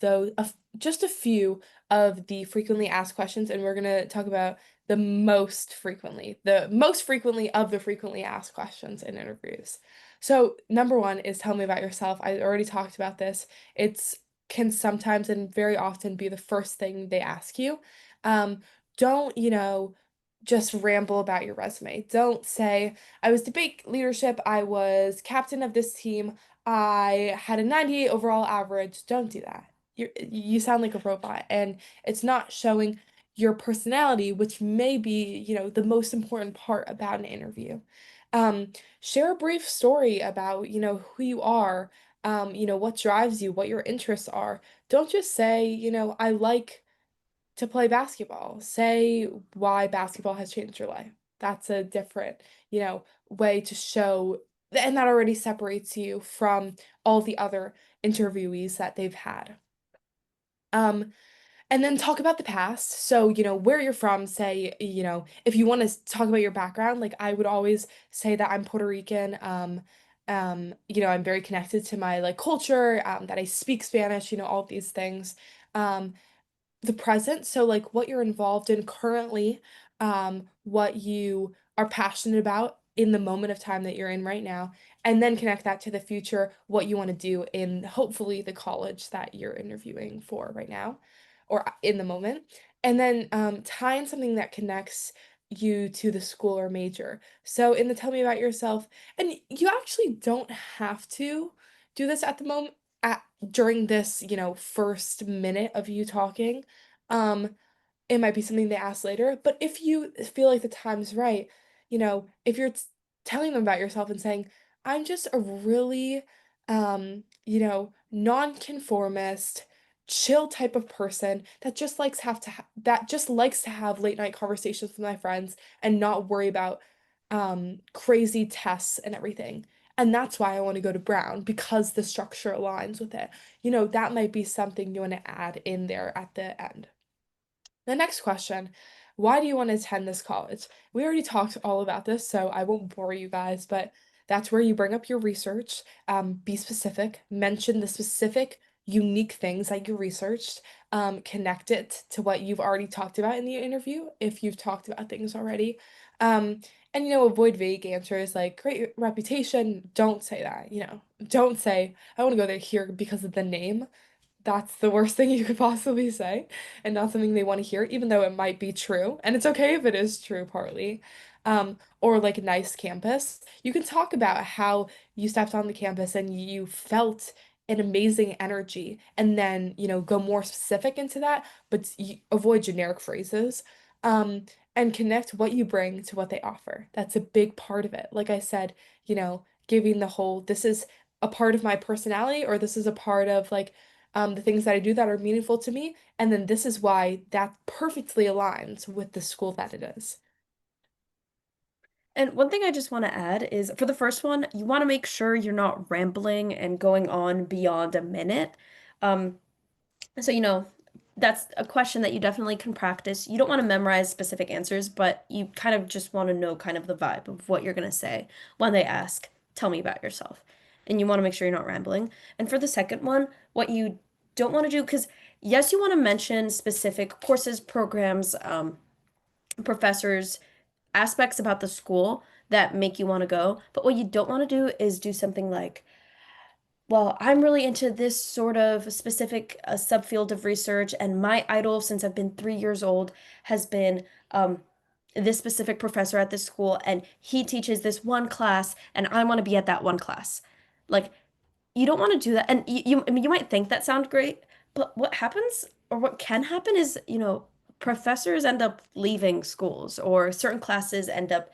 S1: just a few of the frequently asked questions, and we're going to talk about the most frequently of the frequently asked questions in interviews. So, number one is tell me about yourself. I already talked about this. It's can sometimes and very often be the first thing they ask you. Um, don't, just ramble about your resume. Don't say, I was debate leadership. I was captain of this team. I had a 98 overall average. Don't do that. You sound like a robot, and it's not showing your personality, which may be, the most important part about an interview. Um, Share a brief story about, who you are, what drives you, what your interests are. Don't just say, I like to play basketball. Say why basketball has changed your life. That's a different, way to show, and that already separates you from all the other interviewees that they've had. Um, and then talk about the past. So, where you're from, say, if you want to talk about your background, like I would always say that I'm Puerto Rican. I'm very connected to my like culture, that I speak Spanish, all of these things. Um, the present, so like what you're involved in currently, what you are passionate about in the moment of time that you're in right now, and then connect that to the future, what you want to do in hopefully the college that you're interviewing for right now or in the moment. And then tie in something that connects you to the school or major. So in the tell me about yourself, and you actually don't have to do this at the moment at during this, first minute of you talking. Um, it might be something they ask later, but if you feel like the time's right, if you're telling them about yourself and saying, I'm just a really, nonconformist, chill type of person that just that just likes to have late night conversations with my friends and not worry about crazy tests and everything. And that's why I want to go to Brown because the structure aligns with it. That might be something you want to add in there at the end. The next question, why do you want to attend this college? We already talked all about this, so I won't bore you guys, but that's where you bring up your research, be specific, mention the specific, unique things that you researched, connect it to what you've already talked about in the interview, if you've talked about things already. And avoid vague answers like great reputation. Don't say that, Don't say, I want to go there here because of the name. That's the worst thing you could possibly say, and not something they want to hear, even though it might be true. And it's okay if it is true partly. Or like a nice campus. You can talk about how you stepped on the campus and you felt an amazing energy, and then, go more specific into that, but avoid generic phrases. Um, and connect what you bring to what they offer. That's a big part of it. Like I said, giving the whole, this is a part of my personality, or this is a part of like the things that I do that are meaningful to me. And then this is why that perfectly aligns with the school that it is.
S2: And one thing I just want to add is for the first one, you want to make sure you're not rambling and going on beyond a minute. Um, So, that's a question that you definitely can practice. You don't want to memorize specific answers, but you kind of just want to know kind of the vibe of what you're going to say when they ask, tell me about yourself. And you want to make sure you're not rambling. And for the second one, what you don't want to do, because Yes, you want to mention specific courses, programs, professors, aspects about the school that make you want to go. But what you don't want to do is do something like, well, I'm really into this sort of specific subfield of research, and my idol since I've been 3 years old has been this specific professor at this school, and he teaches this one class, and I want to be at that one class. Like, you don't want to do that. And I mean, you might think that sounds great, but what happens or what can happen is, professors end up leaving schools or certain classes end up,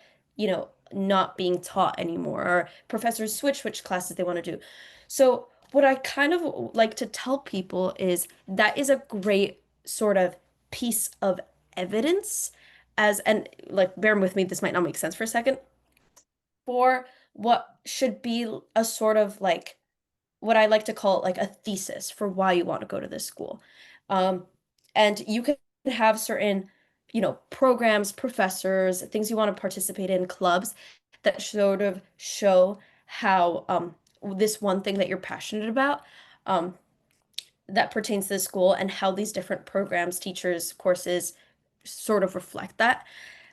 S2: not being taught anymore, or professors switch which classes they want to do. So, what I kind of like to tell people is that is a great sort of piece of evidence and like bear with me, this might not make sense for a second, for what should be a sort of like what I like to call like a thesis for why you want to go to this school. Um, and you can have certain, programs, professors, things you want to participate in, clubs that sort of show how this one thing that you're passionate about um, that pertains to the school and how these different programs, teachers, courses sort of reflect that.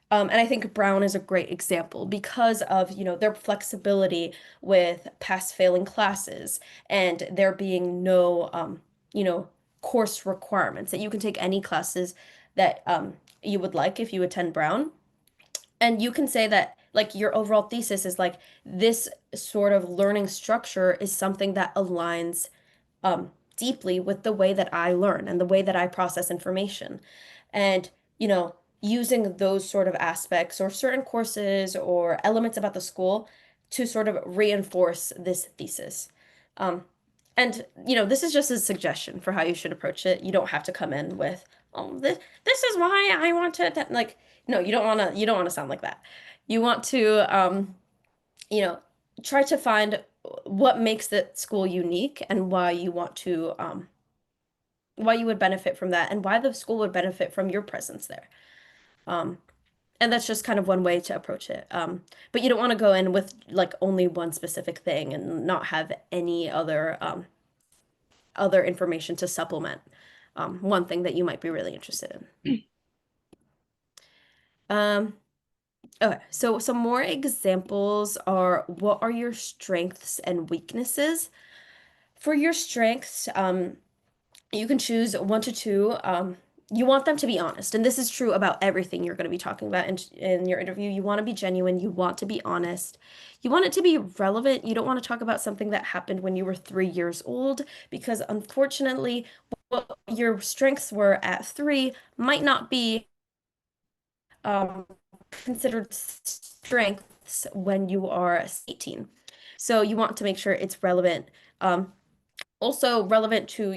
S2: And I think Brown is a great example because of, their flexibility with pass failing classes and there being no, you know, course requirements that you can take any classes that you would like if you attend Brown. And you can say that like your overall thesis is like this sort of learning structure is something that aligns deeply with the way that I learn and the way that I process information. And, using those sort of aspects or certain courses or elements about the school to sort of reinforce this thesis. Um, and, this is just a suggestion for how you should approach it. You don't have to come in with, oh, this is why I want to, like, no, you don't want to sound like that. You want to, you know, try to find what makes the school unique and why you would benefit from that and why the school would benefit from your presence there. Um, and that's just kind of one way to approach it. But you don't want to go in with like only one specific thing and not have any other information to supplement one thing that you might be really interested in. Um, okay, so some more examples are what are your strengths and weaknesses? For your strengths, you can choose one to two. You want them to be honest, and this is true about everything you're going to be talking about in your interview. You want to be genuine. You want to be honest. You want it to be relevant. You don't want to talk about something that happened when you were 3 years old, because unfortunately, what your strengths were at three might not be um, considered strengths when you are 18. So you want to make sure it's relevant. Also relevant to,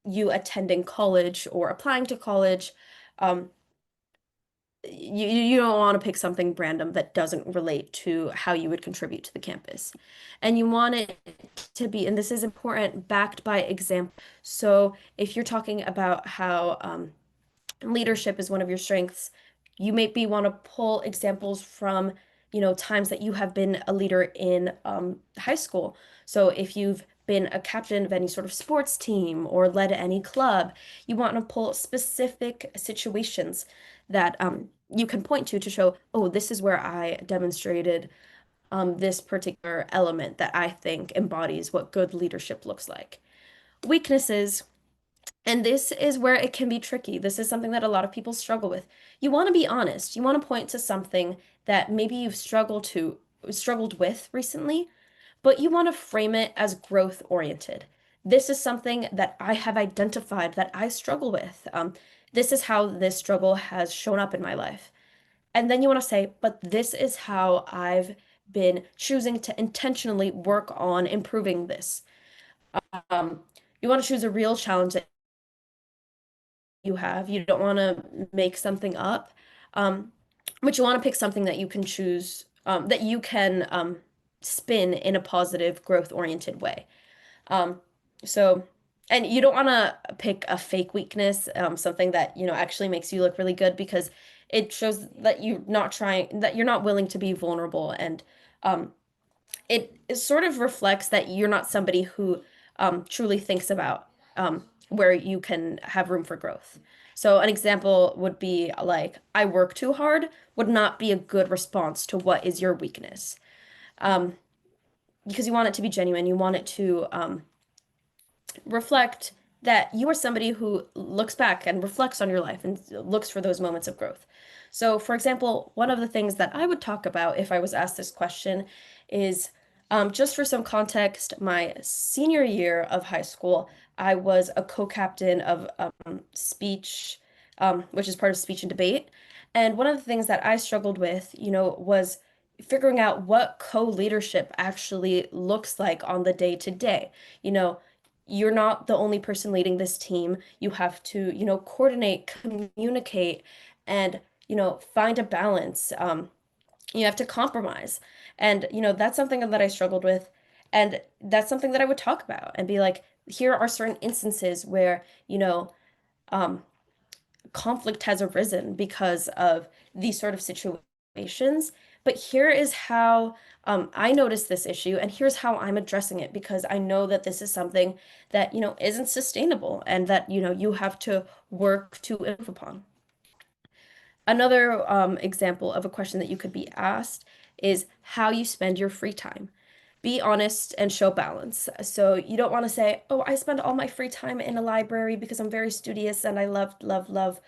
S2: you attending college or applying to college. Um, you don't want to pick something random that doesn't relate to how you would contribute to the campus. And you want it to be, and this is important, backed by example. So if you're talking about how leadership is one of your strengths, you maybe want to pull examples from, times that you have been a leader in high school. So if you've been a captain of any sort of sports team or led any club, you want to pull specific situations that you can point to show, oh, this is where I demonstrated this particular element that I think embodies what good leadership looks like. Weaknesses, and this is where it can be tricky. This is something that a lot of people struggle with. You want to be honest. You want to point to something that maybe you've struggled with recently, but you want to frame it as growth oriented. This is something that I have identified that I struggle with. This is how this struggle has shown up in my life. And then you want to say, but this is how I've been choosing to intentionally work on improving this. Um, you want to choose a real challenge that you have. You don't want to make something up. Um, but you want to pick something that you can choose, that you can spin in a positive, growth-oriented way. Um, so, and you don't want to pick a fake weakness, something that, actually makes you look really good because it shows that that you're not willing to be vulnerable. And it sort of reflects that you're not somebody who truly thinks about where you can have room for growth. So an example would be like, I work too hard would not be a good response to what is your weakness. Um, because you want it to be genuine, you want it to reflect that you are somebody who looks back and reflects on your life and looks for those moments of growth. So, for example, one of the things that I would talk about if I was asked this question is just for some context, my senior year of high school, I was a co-captain of speech, which is part of speech and debate. And one of the things that I struggled with, was figuring out what co-leadership actually looks like on the day to day. You know, you're not the only person leading this team. You have to, coordinate, communicate, and, find a balance. You have to compromise. And, that's something that I struggled with. And that's something that I would talk about and be like, here are certain instances where, um, conflict has arisen because of these sort of situations. But here is how I noticed this issue, and here's how I'm addressing it because I know that this is something that, isn't sustainable and that, you have to work to improve upon. Another example of a question that you could be asked is how you spend your free time. Be honest and show balance. So you don't want to say, "Oh, I spend all my free time in a library because I'm very studious and I love, love, love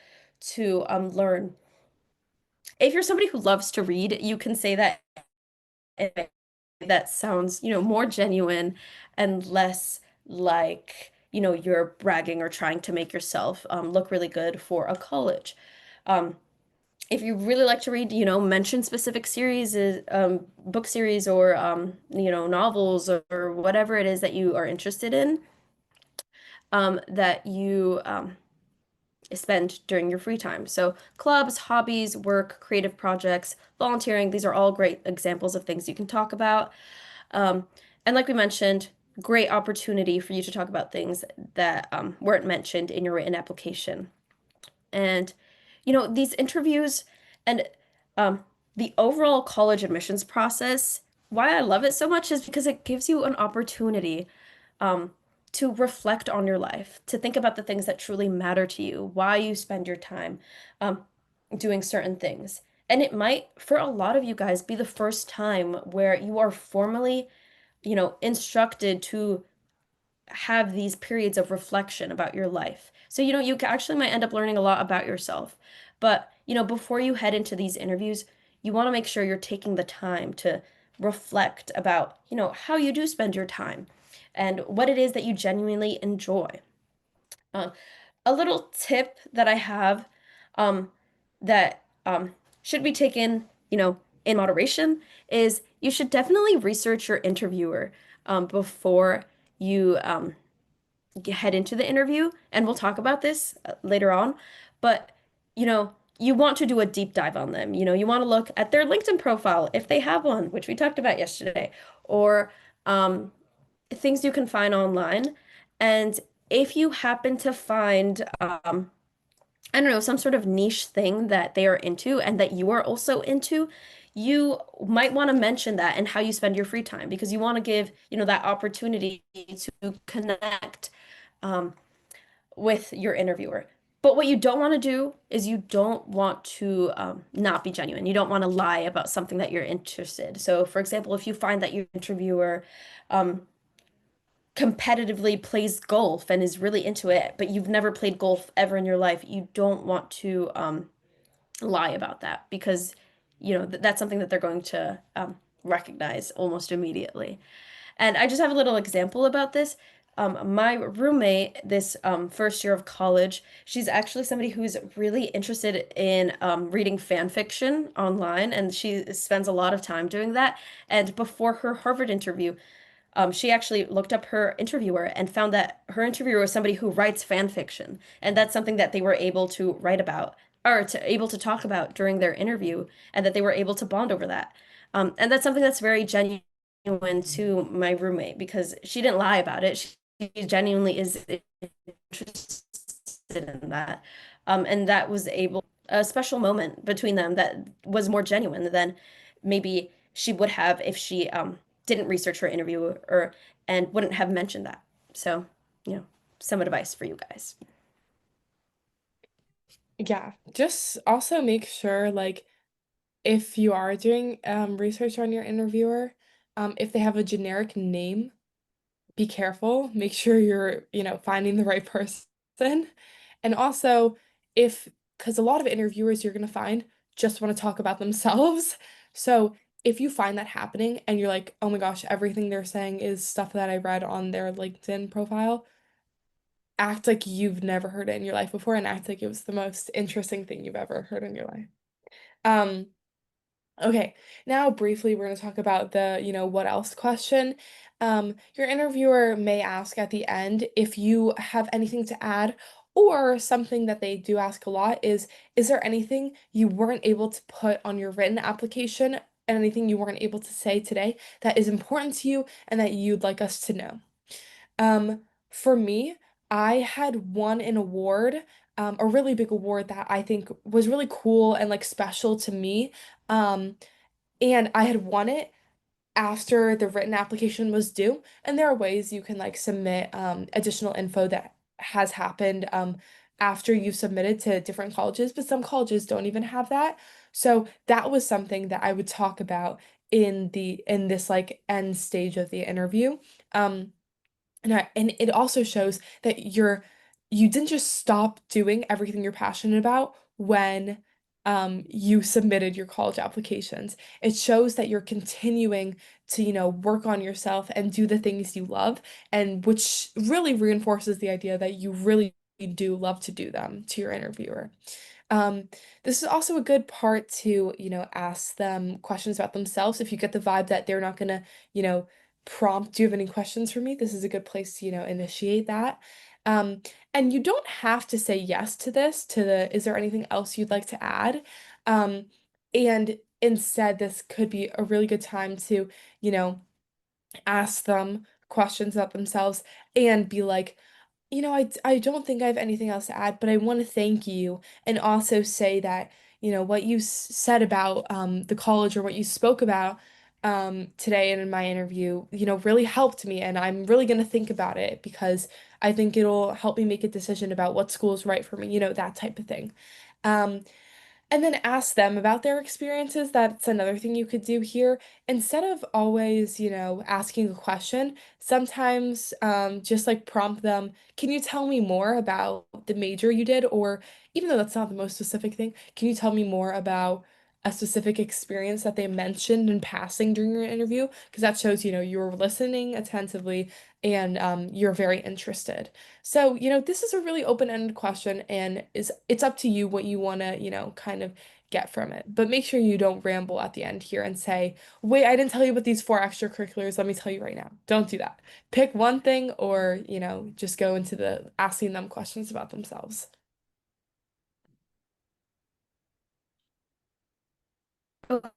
S2: to learn." If you're somebody who loves to read, you can say that in a way that sounds, more genuine and less like, you're bragging or trying to make yourself look really good for a college. Um, if you really like to read, mention specific series, book series, or novels or whatever it is that you are interested in, that you spend during your free time. So clubs, hobbies, work, creative projects, volunteering, these are all great examples of things you can talk about. Um, and like we mentioned, great opportunity for you to talk about things that weren't mentioned in your written application. And, these interviews and um, the overall college admissions process, why I love it so much is because it gives you an opportunity um, to reflect on your life, to think about the things that truly matter to you, why you spend your time um, doing certain things. And it might, for a lot of you guys, be the first time where you are formally, instructed to have these periods of reflection about your life. So, you actually might end up learning a lot about yourself. But, before you head into these interviews, you want to make sure you're taking the time to reflect about, how you do spend your time and what it is that you genuinely enjoy. Uh, a little tip that I have that should be taken, in moderation is you should definitely research your interviewer before you head into the interview, and we'll talk about this later on. But, you want to do a deep dive on them. You want to look at their LinkedIn profile if they have one, which we talked about yesterday, or um, things you can find online. And if you happen to find, I don't know, some sort of niche thing that they are into and that you are also into, you might want to mention that and how you spend your free time because you want to give, that opportunity to connect um, with your interviewer. But what you don't want to do is you don't want to not be genuine. You don't want to lie about something that you're interested. So, for example, if you find that your interviewer um, competitively plays golf and is really into it, but you've never played golf ever in your life, you don't want to lie about that because, that's something that they're going to recognize almost immediately. And I just have a little example about this. My roommate, this first year of college, she's actually somebody who's really interested in reading fan fiction online, and she spends a lot of time doing that. And before her Harvard interview, she actually looked up her interviewer and found that her interviewer was somebody who writes fan fiction, and that's something that they were able to write about or to able to talk about during their interview, and that they were able to bond over that. And that's something that's very genuine to my roommate because she didn't lie about it. She genuinely is interested in that. And that was a special moment between them that was more genuine than maybe she would have if she didn't research her interview or and wouldn't have mentioned that. So, yeah. some advice for you guys.
S1: Yeah, just also make sure like if you are doing research on your interviewer, if they have a generic name, be careful. Make sure you're, finding the right person. And also, if, because a lot of interviewers you're going to find just want to talk about themselves. So if you find that happening and you're like, oh my gosh, everything they're saying is stuff that I read on their LinkedIn profile, act like you've never heard it in your life before and act like it was the most interesting thing you've ever heard in your life. Um, Okay, now briefly we're going to talk about the, what else question. Your interviewer may ask at the end if you have anything to add, or something that they do ask a lot is there anything you weren't able to put on your written application and anything you weren't able to say today that is important to you and that you'd like us to know? For me, I had won an award, a really big award that I think was really cool and like special to me. Um, and I had won it after the written application was due. And there are ways you can like submit additional info that has happened after you've submitted to different colleges, but some colleges don't even have that. So that was something that I would talk about in this like end stage of the interview. Um, and it also shows that you didn't just stop doing everything you're passionate about when you submitted your college applications. It shows that you're continuing to, work on yourself and do the things you love, and which really reinforces the idea that you really do love to do them to your interviewer. Um, this is also a good part to, ask them questions about themselves. If you get the vibe that they're not gonna, prompt, do you have any questions for me? This is a good place to, initiate that. Um, and you don't have to say yes to this, to the, is there anything else you'd like to add? Um, and instead, this could be a really good time to, you know, ask them questions about themselves and be like, I don't think I have anything else to add, but I want to thank you and also say that, what you said about the college or what you spoke about today and in my interview, really helped me. And I'm really going to think about it because I think it'll help me make a decision about what school is right for me, that type of thing. Um, and then ask them about their experiences. That's another thing you could do here. Instead of always, asking a question, sometimes just like prompt them, can you tell me more about the major you did? Or even though that's not the most specific thing, can you tell me more about a specific experience that they mentioned in passing during your interview? Because that shows, you're listening attentively and you're very interested. So, this is a really open-ended question and it's up to you what you want to, kind of get from it. But make sure you don't ramble at the end here and say, "Wait, I didn't tell you about these four extracurriculars. Let me tell you right now." Don't do that. Pick one thing or, just go into the asking them questions about themselves.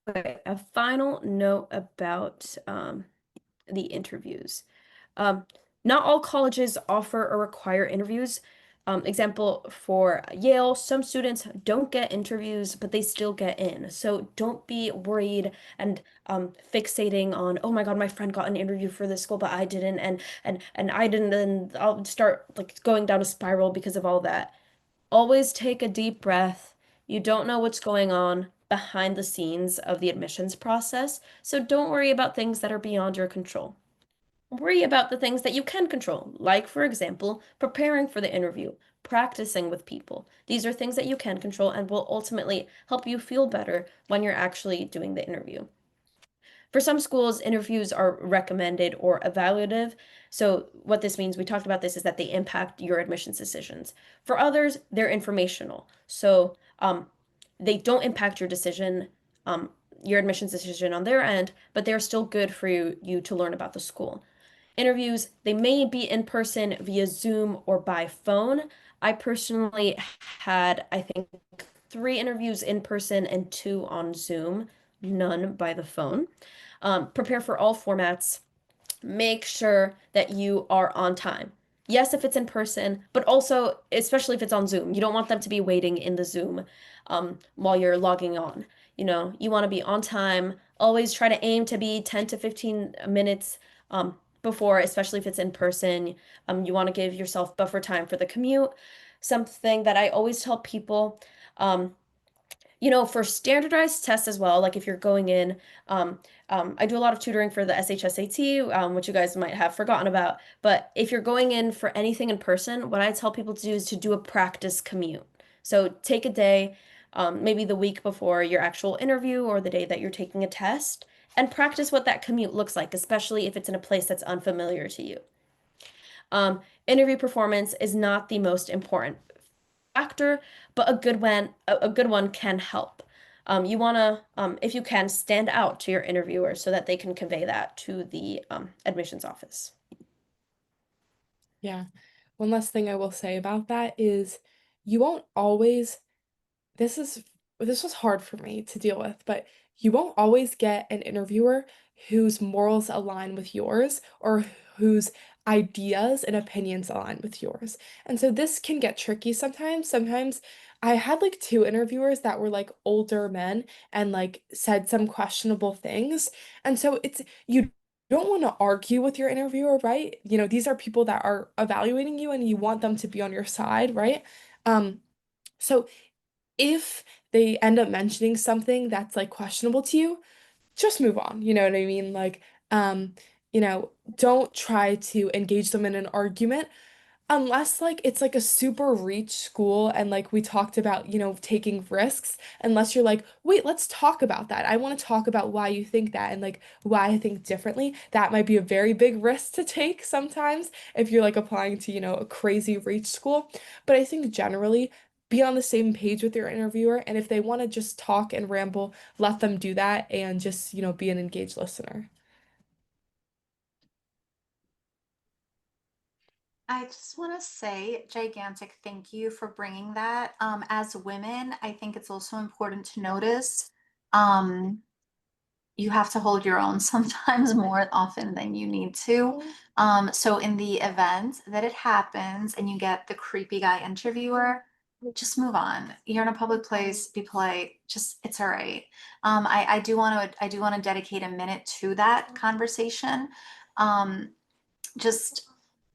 S2: Okay, a final note about the interviews. Um, Not all colleges offer or require interviews. Example for Yale, some students don't get interviews, but they still get in. So don't be worried and fixating on, oh my God, my friend got an interview for this school, but I didn't, and I didn't, and I'll start like going down a spiral because of all that. Always take a deep breath. You don't know what's going on behind the scenes of the admissions process, so don't worry about things that are beyond your control. Worry about the things that you can control, like, for example, preparing for the interview, practicing with people. These are things that you can control and will ultimately help you feel better when you're actually doing the interview. For some schools, interviews are recommended or evaluative. So, what this means, we talked about this, is that they impact your admissions decisions. For others, they're informational. So, they don't impact your decision, um, your admissions decision on their end, but they're still good for you to learn about the school. Interviews, they may be in person via Zoom or by phone. I personally had, I think, 3 interviews in person and 2 on Zoom, none by the phone. Prepare for all formats. Make sure that you are on time. Yes, if it's in person, but also, especially if it's on Zoom, you don't want them to be waiting in the Zoom while you're logging on. You want to be on time. Always try to aim to be 10 to 15 minutes before, especially if it's in person. You want to give yourself buffer time for the commute. Something that I always tell people, um, for standardized tests as well, like if you're going in, um, I do a lot of tutoring for the SHSAT, which you guys might have forgotten about. But if you're going in for anything in person, what I tell people to do is to do a practice commute. So take a day, maybe the week before your actual interview or the day that you're taking a test, and practice what that commute looks like, especially if it's in a place that's unfamiliar to you. Um, Interview performance is not the most important factor, but a good one can help. You want to, if you can, stand out to your interviewer so that they can convey that to the admissions office.
S1: Yeah. One last thing I will say about that is you won't always this is this was hard for me to deal with, but you won't always get an interviewer whose morals align with yours or whose ideas and opinions align with yours. And so this can get tricky sometimes. Sometimes I had like two interviewers that were like older men and like said some questionable things. And so it's you don't want to argue with your interviewer, right? You know, these are people that are evaluating you and you want them to be on your side, right? So if they end up mentioning something that's like questionable to you, just move on. You know what I mean? Like, um, don't try to engage them in an argument unless like it's like a super reach school and like we talked about, taking risks, unless you're like, wait, let's talk about that. I want to talk about why you think that and like why I think differently. That might be a very big risk to take sometimes if you're like applying to, a crazy reach school. But I think generally be on the same page with your interviewer, and if they want to just talk and ramble, let them do that and just, be an engaged listener.
S3: I just want to say gigantic thank you for bringing that. As women, I think it's also important to notice um, you have to hold your own sometimes more often than you need to. So in the event that it happens and you get the creepy guy interviewer, just move on. You're in a public place, be polite. Just it's all right. I do want to dedicate a minute to that conversation. Um, just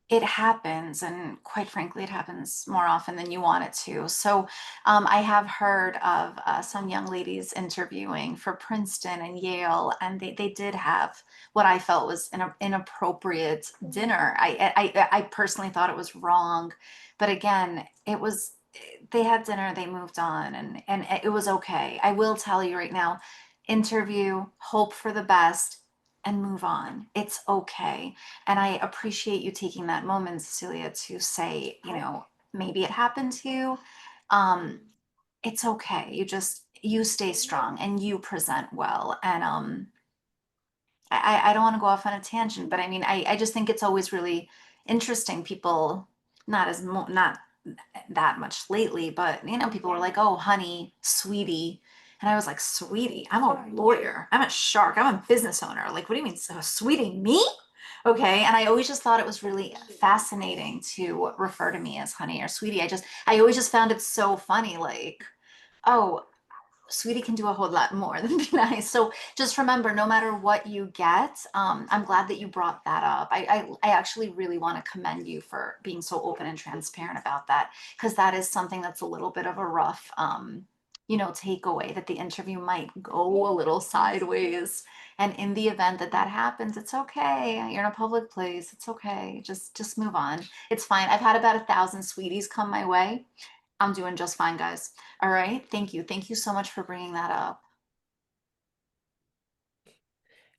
S3: it happens, and quite frankly, it happens more often than you want it to. So, I have heard of some young ladies interviewing for Princeton and Yale, and they did have what I felt was an inappropriate dinner. I personally thought it was wrong, but again, it was they had dinner, they moved on, and it was okay. I will tell you right now, interview, hope for the best, and move on. It's okay. And I appreciate you taking that moment, Cecilia, to say, maybe it happened to you. Um, it's okay. You stay strong and you present well. And I don't want to go off on a tangent, but I mean, I just think it's always really interesting. People, not that much lately, but people were like, "Oh, honey, sweetie," and I was like, "Sweetie, I'm a lawyer. I'm a shark. I'm a business owner. Like, what do you mean, so sweetie, me?" Okay, and I always just thought it was really fascinating to refer to me as honey or sweetie. I always just found it so funny, like, oh, Sweetie can do a whole lot more than be nice. So just remember, no matter what you get, I'm glad that you brought that up. I actually really want to commend you for being so open and transparent about that, because that is something that's a little bit of a rough, takeaway, that the interview might go a little sideways. And in the event that that happens, it's okay. You're in a public place. It's okay. Just move on. It's fine. I've had about 1,000 sweeties come my way. I'm doing just fine, guys. All right. Thank you. Thank you so much for bringing that up.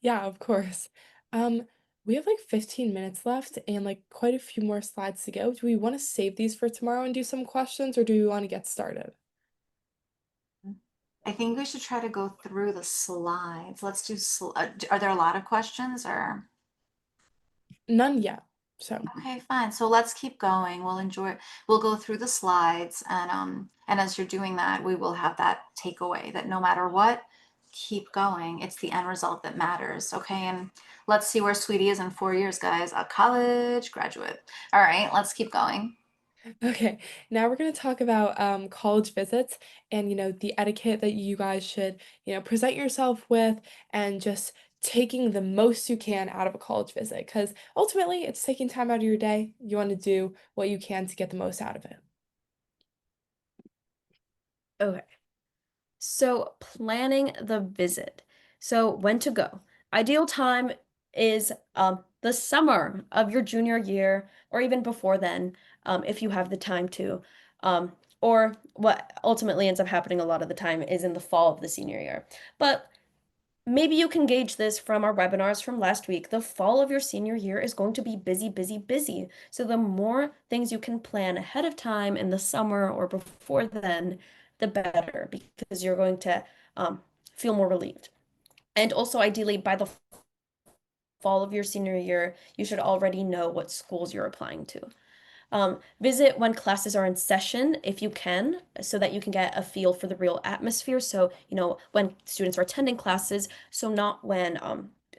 S1: Yeah, of course. Um, we have like 15 minutes left and like quite a few more slides to go. Do we want to save these for tomorrow and do some questions, or do we want to get started?
S3: I think we should try to go through the slides. Let's do, are there a lot of questions or?
S1: None yet. So,
S3: Okay, fine. So let's keep going. We'll go through the slides, and as you're doing that, we will have that takeaway that no matter what, keep going. It's the end result that matters. Okay, and let's see where Sweetie is in 4 years, guys. A college graduate. All right, let's keep going.
S1: okay, now we're going to talk about college visits and the etiquette that you guys should present yourself with and just taking the most you can out of a college visit because ultimately it's taking time out of your day. You want to do what you can to get the most out of it.
S2: Okay. So, planning the visit. So, when to go. Ideal time is the summer of your junior year, or even before then, if you have the time to. Um, or what ultimately ends up happening a lot of the time is in the fall of the senior year. But maybe you can gauge this from our webinars from last week. The fall of your senior year is going to be busy, busy, busy. So the more things you can plan ahead of time in the summer or before then, the better, because you're going to feel more relieved. And also, ideally, by the fall of your senior year, you should already know what schools you're applying to. Visit when classes are in session if you can, so that you can get a feel for the real atmosphere. So, when students are attending classes, so not when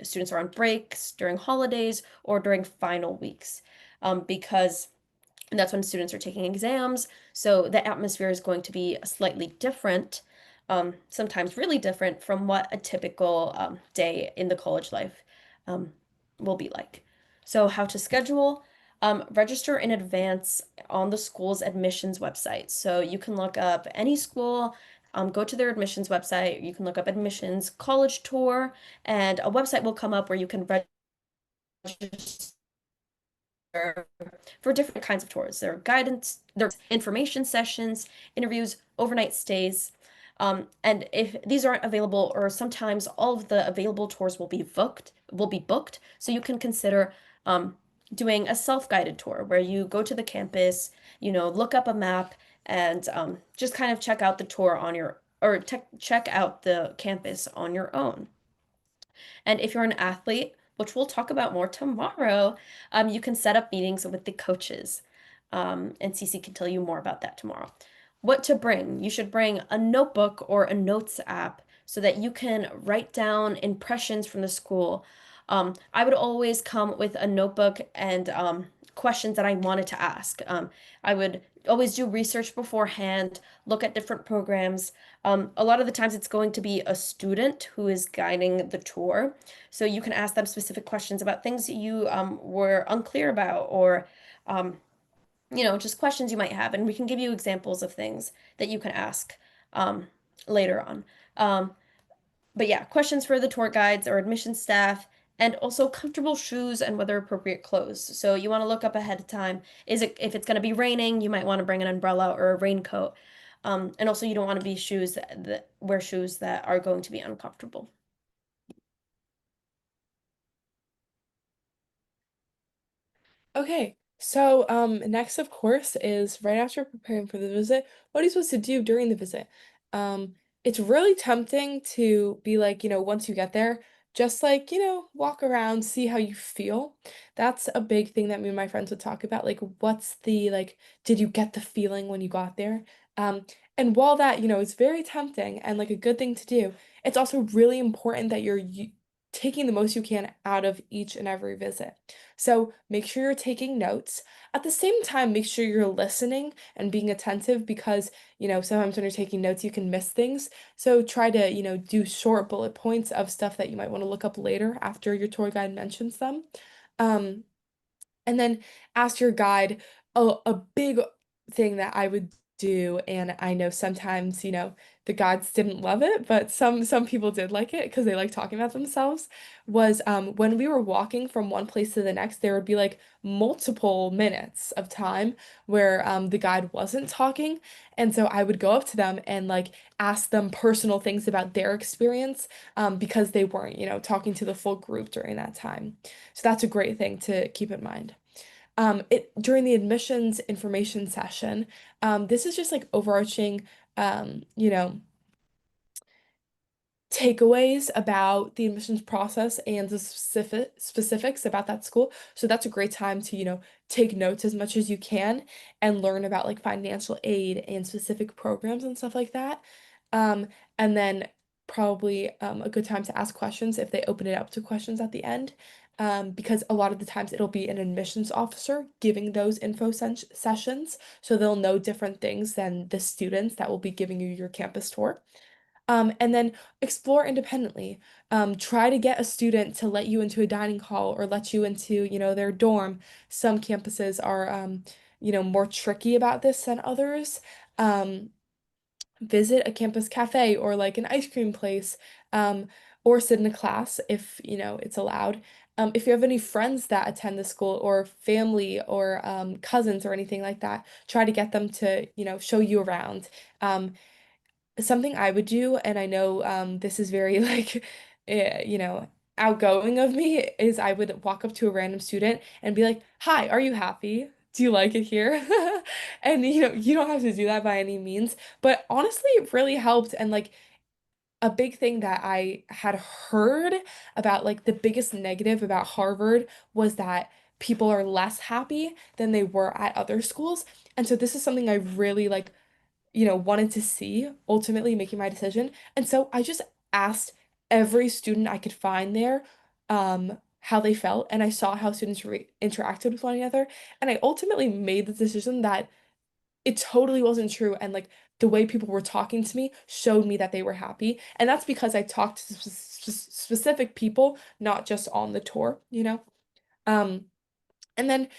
S2: students are on breaks, during holidays, or during final weeks, because that's when students are taking exams. So the atmosphere is going to be slightly different, sometimes really different from what a typical day in the college life um, will be like. So, how to schedule? Register in advance on the school's admissions website. So you can look up any school, go to their admissions website. You can look up admissions college tour, and a website will come up where you can register for different kinds of tours. There are guidance, there's information sessions, interviews, overnight stays. And if these aren't available, or sometimes all of the available tours will be booked, so you can consider doing a self-guided tour where you go to the campus, look up a map, and just kind of check out the tour on your or check out the campus on your own. And if you're an athlete, which we'll talk about more tomorrow, you can set up meetings with the coaches. And Cece can tell you more about that tomorrow. What to bring? You should bring a notebook or a notes app so that you can write down impressions from the school. I would always come with a notebook and questions that I wanted to ask. I would always do research beforehand, look at different programs. A lot of the times it's going to be a student who is guiding the tour. So you can ask them specific questions about things that you were unclear about, or um, just questions you might have. And we can give you examples of things that you can ask um, later on. Um, but yeah, questions for the tour guides or admission staff, and also comfortable shoes and weather appropriate clothes. So you want to look up ahead of time. If it's going to be raining, you might want to bring an umbrella or a raincoat. And also you don't want to be wear shoes that are going to be uncomfortable.
S1: Okay, so next, of course, is right after preparing for the visit, what are you supposed to do during the visit? It's really tempting to be like, once you get there, just like, walk around, see how you feel. That's a big thing that me and my friends would talk about. Like, did you get the feeling when you got there? Um, and while that, is very tempting and like a good thing to do, it's also really important that you're taking the most you can out of each and every visit. So make sure you're taking notes. At the same time, make sure you're listening and being attentive because, sometimes when you're taking notes, you can miss things. So try to, do short bullet points of stuff that you might want to look up later after your tour guide mentions them. Um, and then ask your guide a big thing that I would do, and I know sometimes, the guides didn't love it, but some people did like it because they like talking about themselves, was when we were walking from one place to the next, there would be like multiple minutes of time where the guide wasn't talking. And so I would go up to them and like ask them personal things about their experience because they weren't, talking to the full group during that time. So that's a great thing to keep in mind. It during the admissions information session, this is just like overarching, um, you know, takeaways about the admissions process and the specifics about that school. So that's a great time to, take notes as much as you can and learn about like financial aid and specific programs and stuff like that. Um, and then probably a good time to ask questions if they open it up to questions at the end. Because a lot of the times it'll be an admissions officer giving those sessions, so they'll know different things than the students that will be giving you your campus tour. And then explore independently. Try to get a student to let you into a dining hall or let you into, their dorm. Some campuses are, more tricky about this than others. Um, Visit a campus cafe or like an ice cream place, um, or sit in a class if, it's allowed. If you have any friends that attend the school or family or cousins or anything like that, try to get them to, show you around. Um, Something I would do, and I know this is very like, outgoing of me, is I would walk up to a random student and be like, "Hi, are you happy? Do you like it here?" And you don't have to do that by any means, but honestly, it really helped. And like a big thing that I had heard about, like the biggest negative about Harvard was that people are less happy than they were at other schools. And so this is something I really like wanted to see, ultimately making my decision. And so I just asked every student I could find there, how they felt, and I saw how students re interacted with one another. And I ultimately made the decision that it totally wasn't true. And like the way people were talking to me showed me that they were happy. And that's because I talked to specific people, not just on the tour. Um, and then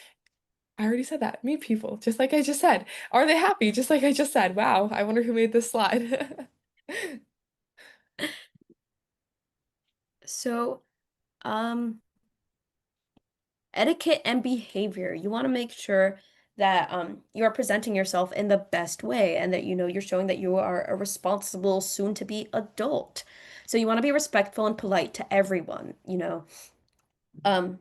S1: I already said that. Meet people, just like I just said. Are they happy? Just like I just said. Wow, I wonder who made this slide.
S2: So, um, etiquette and behavior. You want to make sure that you are presenting yourself in the best way and that you're showing that you are a responsible, soon to be adult. So you want to be respectful and polite to everyone. Um,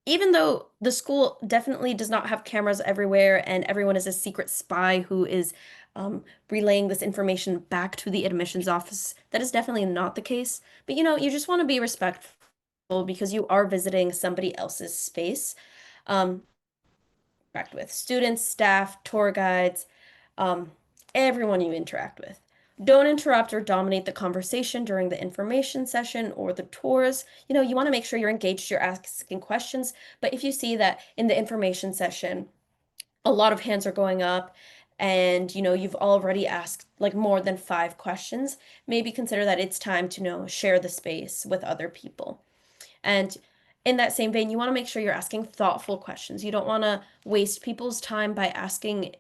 S2: Even though the school definitely does not have cameras everywhere and everyone is a secret spy who is relaying this information back to the admissions office, that is definitely not the case. But you just want to be respectful because you are visiting somebody else's space. Um, Interact with students, staff, tour guides, um, everyone you interact with. Don't interrupt or dominate the conversation during the information session or the tours. You want to make sure you're engaged, you're asking questions. But if you see that in the information session, a lot of hands are going up and you've already asked like more than 5 questions, maybe consider that it's time to share the space with other people. And in that same vein, you want to make sure you're asking thoughtful questions. You don't want to waste people's time by asking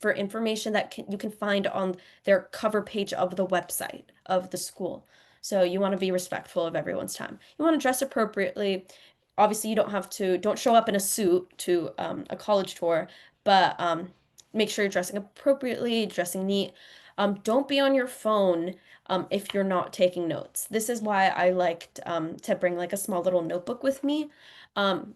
S2: for information that you can find on their cover page of the website of the school. So you want to be respectful of everyone's time. You want to dress appropriately. Obviously, you don't show up in a suit to a college tour, but make sure you're dressing appropriately, dressing neat. Don't be on your phone if you're not taking notes. This is why I liked to bring like a small little notebook with me.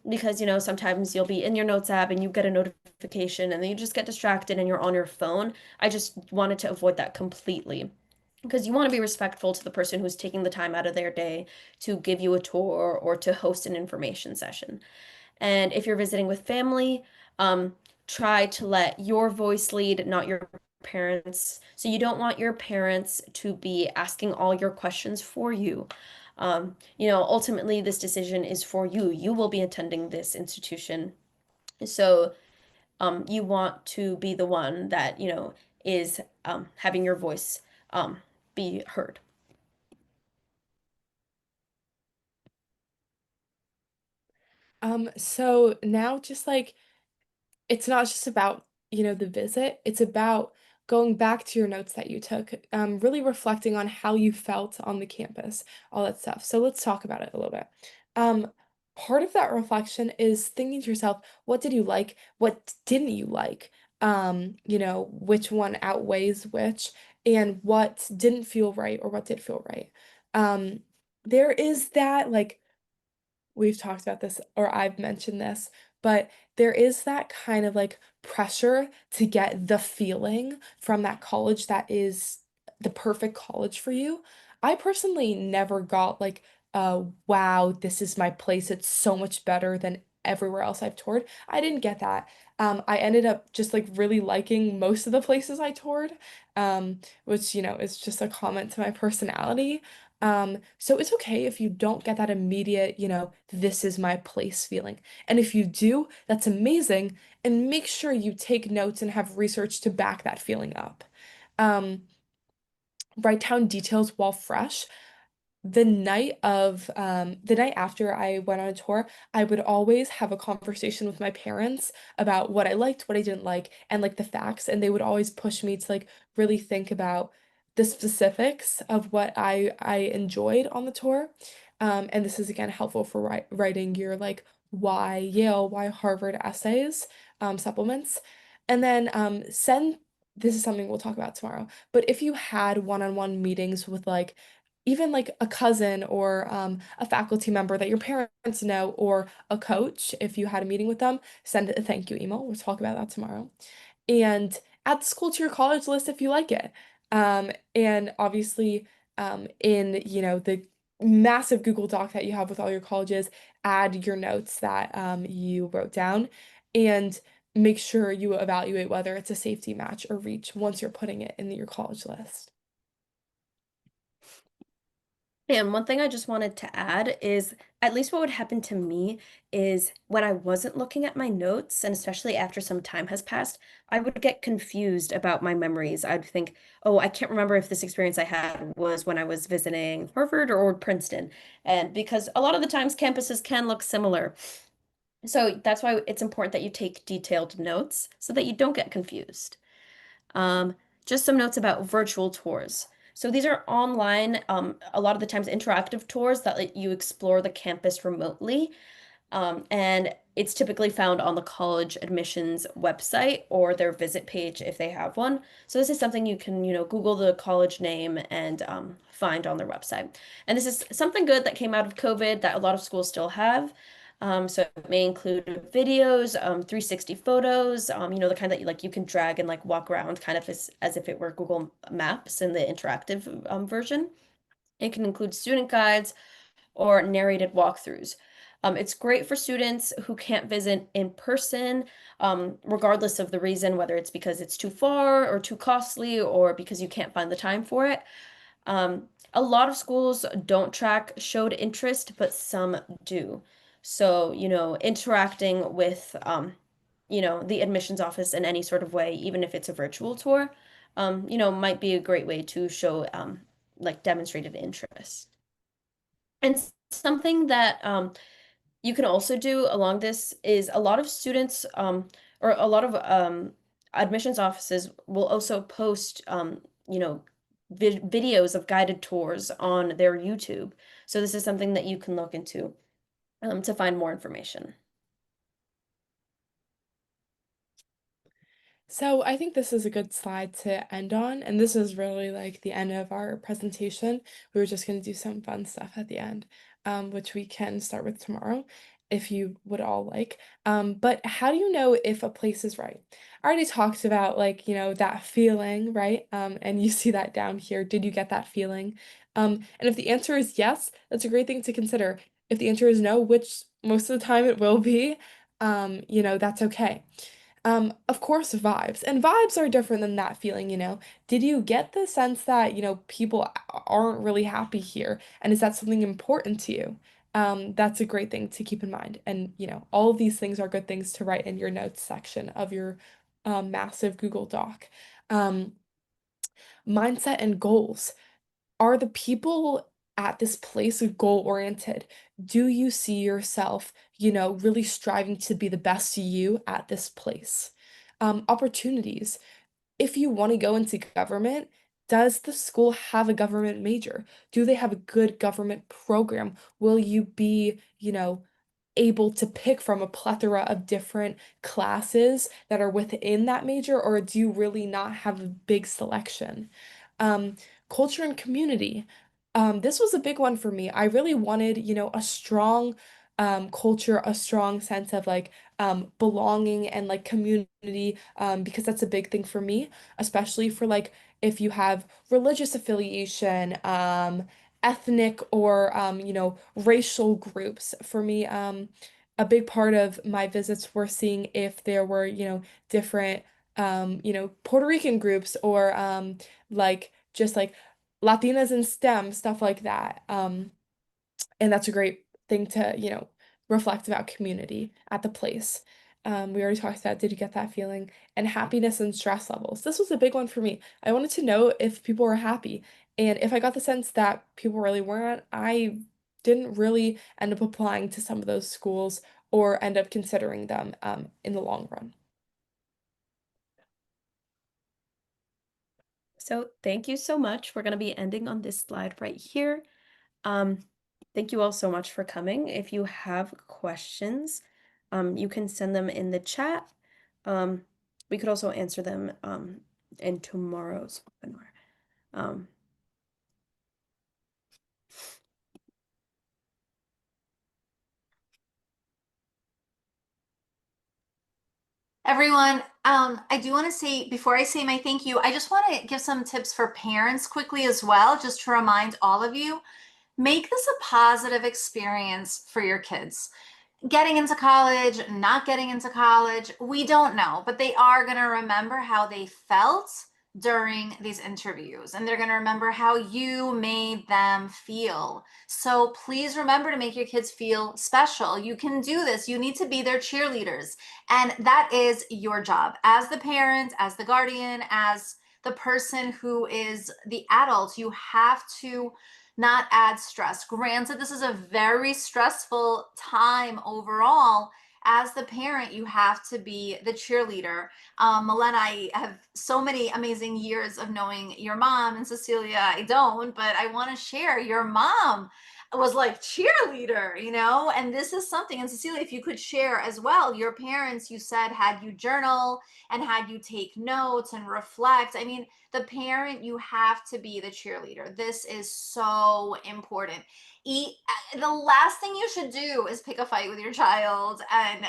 S2: Because sometimes you'll be in your notes app and you get a notification and then you just get distracted and you're on your phone. I just wanted to avoid that completely because you want to be respectful to the person who's taking the time out of their day to give you a tour or to host an information session. And if you're visiting with family, try to let your voice lead, not your parents. So you don't want your parents to be asking all your questions for you. Ultimately, this decision is for you. You will be attending this institution. So you want to be the one that, is having your voice um, be heard.
S1: So now just like it's not just about, the visit, it's about going back to your notes that you took, really reflecting on how you felt on the campus, all that stuff. So let's talk about it a little bit. Um, Part of that reflection is thinking to yourself, what did you like? What didn't you like? Which one outweighs which, and what didn't feel right or what did feel right. Um, there is that like we've talked about this or I've mentioned this, but there is that kind of like pressure to get the feeling from that college that is the perfect college for you. I personally never got like, wow, this is my place. It's so much better than everywhere else I've toured. I didn't get that. I ended up just like really liking most of the places I toured, which, is just a comment to my personality. So it's okay if you don't get that immediate, this is my place feeling. And if you do, that's amazing. And make sure you take notes and have research to back that feeling up. Um, write down details while fresh. The night after I went on a tour, I would always have a conversation with my parents about what I liked, what I didn't like, and like the facts, and they would always push me to like really think about the specifics of what I enjoyed on the tour. And this is again helpful for writing your like why Yale, why Harvard essays, supplements. And then send this is something we'll talk about tomorrow. But if you had one-on-one meetings with like even like a cousin or a faculty member that your parents know or a coach, if you had a meeting with them, send a thank you email. We'll talk about that tomorrow. And add the school to your college list if you like it. And obviously, in the massive Google Doc that you have with all your colleges, add your notes that you wrote down, and make sure you evaluate whether it's a safety match or reach once you're putting it in your college list.
S2: And one thing I just wanted to add is at least what would happen to me is when I wasn't looking at my notes, and especially after some time has passed, I would get confused about my memories. I'd think, oh, I can't remember if this experience I had was when I was visiting Harvard or Princeton. And because a lot of the times campuses can look similar. So that's why it's important that you take detailed notes so that you don't get confused. Um, just some notes about virtual tours. So these are online, a lot of the times interactive tours that let you explore the campus remotely. And it's typically found on the college admissions website or their visit page if they have one. So this is something you can, Google the college name and find on their website. And this is something good that came out of COVID that a lot of schools still have. So it may include videos, 360 photos, the kind that you can drag and like walk around kind of as if it were Google Maps in the interactive version. It can include student guides, or narrated walkthroughs. It's great for students who can't visit in person, regardless of the reason, whether it's because it's too far or too costly or because you can't find the time for it. A lot of schools don't track showed interest, but some do. So, interacting with, the admissions office in any sort of way, even if it's a virtual tour, might be a great way to show, like demonstrated interest. And something that you can also do along this is a lot of students or a lot of admissions offices will also post videos of guided tours on their YouTube. So this is something that you can look into to find more information.
S1: So I think this is a good slide to end on, and this is really like the end of our presentation. We were just going to do some fun stuff at the end, which we can start with tomorrow if you would all like. But how do you know if a place is right? I already talked about like, that feeling, right? And you see that down here. Did you get that feeling? And if the answer is yes, that's a great thing to consider. If the answer is no, which most of the time it will be, that's okay. Of course, vibes. And vibes are different than that feeling. Did you get the sense that, people aren't really happy here? And is that something important to you? That's a great thing to keep in mind. And, all of these things are good things to write in your notes section of your massive Google Doc. Um, Mindset and goals. Are the people at this place goal oriented? Do you see yourself, really striving to be the best you at this place? Opportunities. If you want to go into government, does the school have a government major? Do they have a good government program? Will you be, able to pick from a plethora of different classes that are within that major, or do you really not have a big selection? Um, Culture and community. This was a big one for me. I really wanted, a strong culture, a strong sense of like belonging and like community, because that's a big thing for me, especially for like if you have religious affiliation, ethnic or racial groups. For me, a big part of my visits were seeing if there were, different Puerto Rican groups or like just like Latinas in STEM, stuff like that. And that's a great thing to, reflect about community at the place. We already talked about did you get that feeling? And happiness and stress levels. This was a big one for me. I wanted to know if people were happy. And if I got the sense that people really weren't, I didn't really end up applying to some of those schools or end up considering them in the long run.
S2: So thank you so much. We're going to be ending on this slide right here. Um, Thank you all so much for coming. If you have questions, you can send them in the chat. Um, we could also answer them in tomorrow's webinar. Um,
S3: Everyone, I do want to say, before I say my thank you, I just want to give some tips for parents quickly as well, just to remind all of you, make this a positive experience for your kids. Getting into college, not getting into college, we don't know, but they are going to remember how they felt during these interviews and they're going to remember how you made them feel. So please remember to make your kids feel special. You can do this. You need to be their cheerleaders. And that is your job as the parent, as the guardian, as the person who is the adult. You have to not add stress. Granted, this is a very stressful time overall. As the parent, you have to be the cheerleader. Milena, I have so many amazing years of knowing your mom, and Cecilia, I don't, but I want to share your mom was like cheerleader, and this is something. And Cecilia, if you could share as well, your parents, you said, had you journal and had you take notes and reflect. I mean, the parent, you have to be the cheerleader. This is so important. The last thing you should do is pick a fight with your child and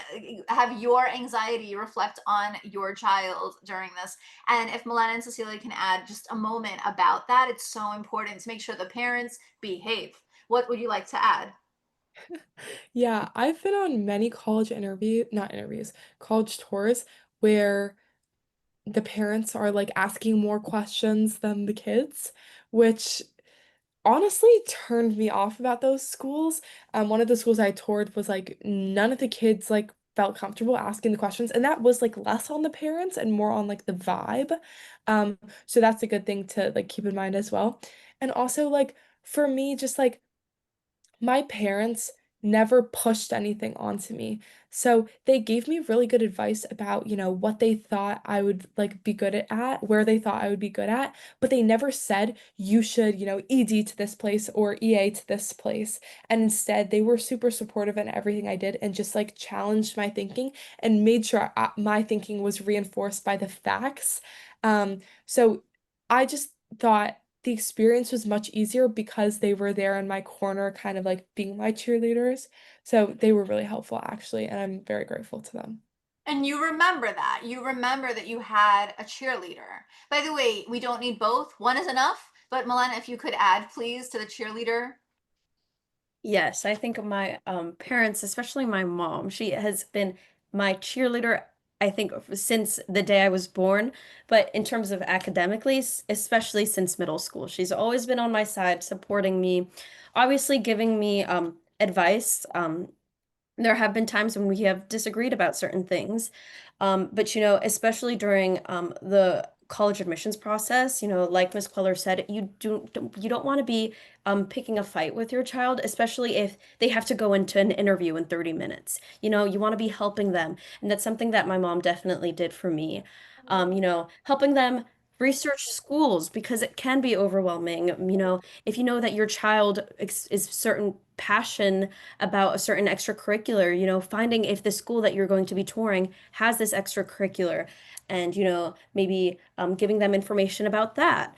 S3: have your anxiety reflect on your child during this. And if Milena and Cecilia can add just a moment about that, it's so important to make sure the parents behave. What would you like to add?
S1: Yeah, I've been on many not interviews, college tours where the parents are like asking more questions than the kids, which honestly turned me off about those schools. One of the schools I toured was like none of the kids like felt comfortable asking the questions, and that was like less on the parents and more on like the vibe. So that's a good thing to like keep in mind as well. And also like for me, just like my parents never pushed anything onto me. So they gave me really good advice about, what they thought I would like be good at, where they thought I would be good at, but they never said you should, ED to this place or EA to this place. And instead, they were super supportive in everything I did and just like challenged my thinking and made sure my thinking was reinforced by the facts. So I just thought the experience was much easier because they were there in my corner, kind of like being my cheerleaders. So they were really helpful, actually, and I'm very grateful to them.
S3: And you remember that. You remember that you had a cheerleader. By the way, we don't need both. One is enough. But Milena, if you could add, please, to the cheerleader.
S2: yes, I think of my parents, especially my mom. She has been my cheerleader, I think, since the day I was born. But in terms of academically, especially since middle school, she's always been on my side, supporting me, obviously giving me advice. There have been times when we have disagreed about certain things. But especially during the college admissions process, like Ms. Queller said, you don't want to be picking a fight with your child, especially if they have to go into an interview in 30 minutes. You want to be helping them. And that's something that my mom definitely did for me. Helping them research schools because it can be overwhelming. If you know that your child is certain passion about a certain extracurricular, finding if the school that you're going to be touring has this extracurricular and, maybe giving them information about that.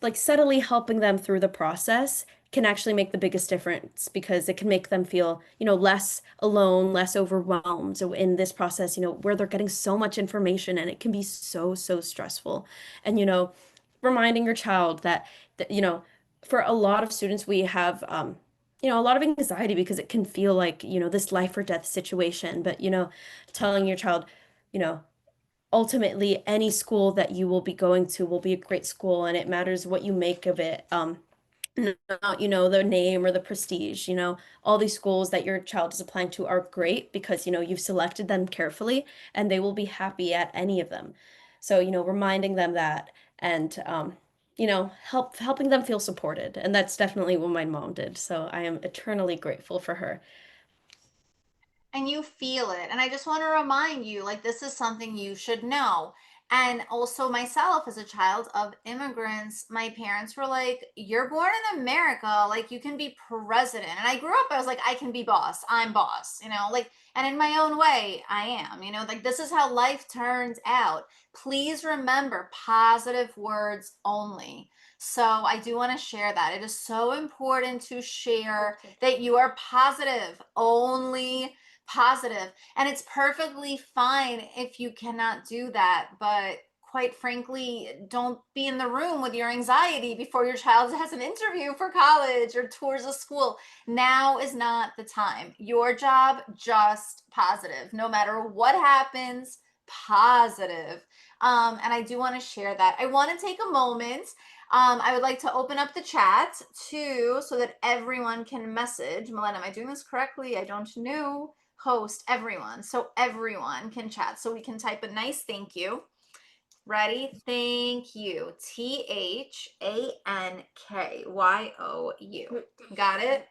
S2: Like subtly helping them through the process can actually make the biggest difference because it can make them feel, less alone, less overwhelmed. So in this process, where they're getting so much information and it can be so, so stressful. And, reminding your child that, for a lot of students, we have a lot of anxiety because it can feel like, this life or death situation. But, telling your child, you know, ultimately any school that you will be going to will be a great school and it matters what you make of it. Not, the name or the prestige, all these schools that your child is applying to are great because, you've selected them carefully and they will be happy at any of them. So, reminding them that and, helping them feel supported. And that's definitely what my mom did. So I am eternally grateful for her.
S3: And you feel it. And I just want to remind you, like, this is something you should know. And also, myself, as a child of immigrants, my parents were like, "You're born in America, like, you can be president." And I grew up, I was like, I can be boss. I'm boss, like, and in my own way, I am, like, this is how life turns out. Please remember positive words only. So I do want to share that. It is so important to share that you are positive, only positive. And it's perfectly fine if you cannot do that. But quite frankly, don't be in the room with your anxiety before your child has an interview for college or tours of school. Now is not the time. Your job, just positive. No matter what happens, positive. And I do want to share that. I want to take a moment. I would like to open up the chat too so that everyone can message. Milena, am I doing this correctly? I don't know. Host everyone so everyone can chat, so we can type a nice thank you. Ready? Thank you. THANKYOU. Got it?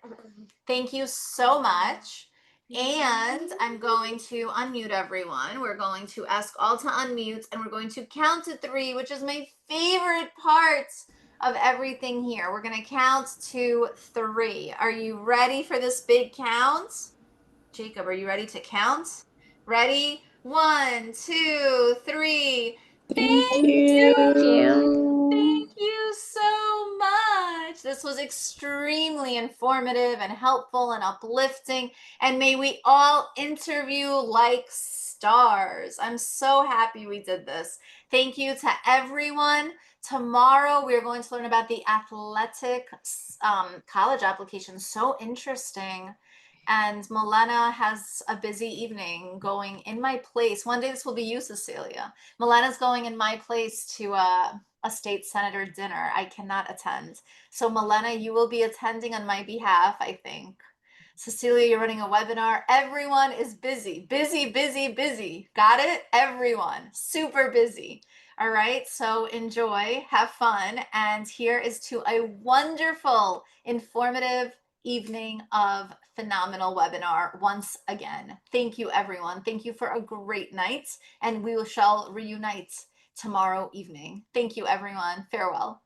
S3: Thank you so much. And I'm going to unmute everyone. We're going to ask all to unmute, and we're going to count to 3, which is my favorite part of everything here. We're going to count to 3. Are you ready for this big count? Jacob, are you ready to count? Ready? 1, 2, 3.
S1: Thank
S3: Thank
S2: Thank
S3: you.
S2: you.
S1: you.
S3: Thank you so much. This was extremely informative and helpful and uplifting. And may we all interview like stars. I'm so happy we did this. Thank you to everyone. Tomorrow we are going to learn about the athletic college application. So interesting. And Milena has a busy evening going in my place. One day this will be you, Cecilia. Milena's going in my place to a state senator dinner. I cannot attend. So, Milena, you will be attending on my behalf, I think. Cecilia, you're running a webinar. Everyone is busy, busy, busy, busy. Got it? Everyone, super busy. All right, so enjoy, have fun, and here is to a wonderful, informative evening of phenomenal webinar once again. Thank you, everyone. Thank you for a great night, and we shall reunite tomorrow evening. Thank you, everyone. Farewell.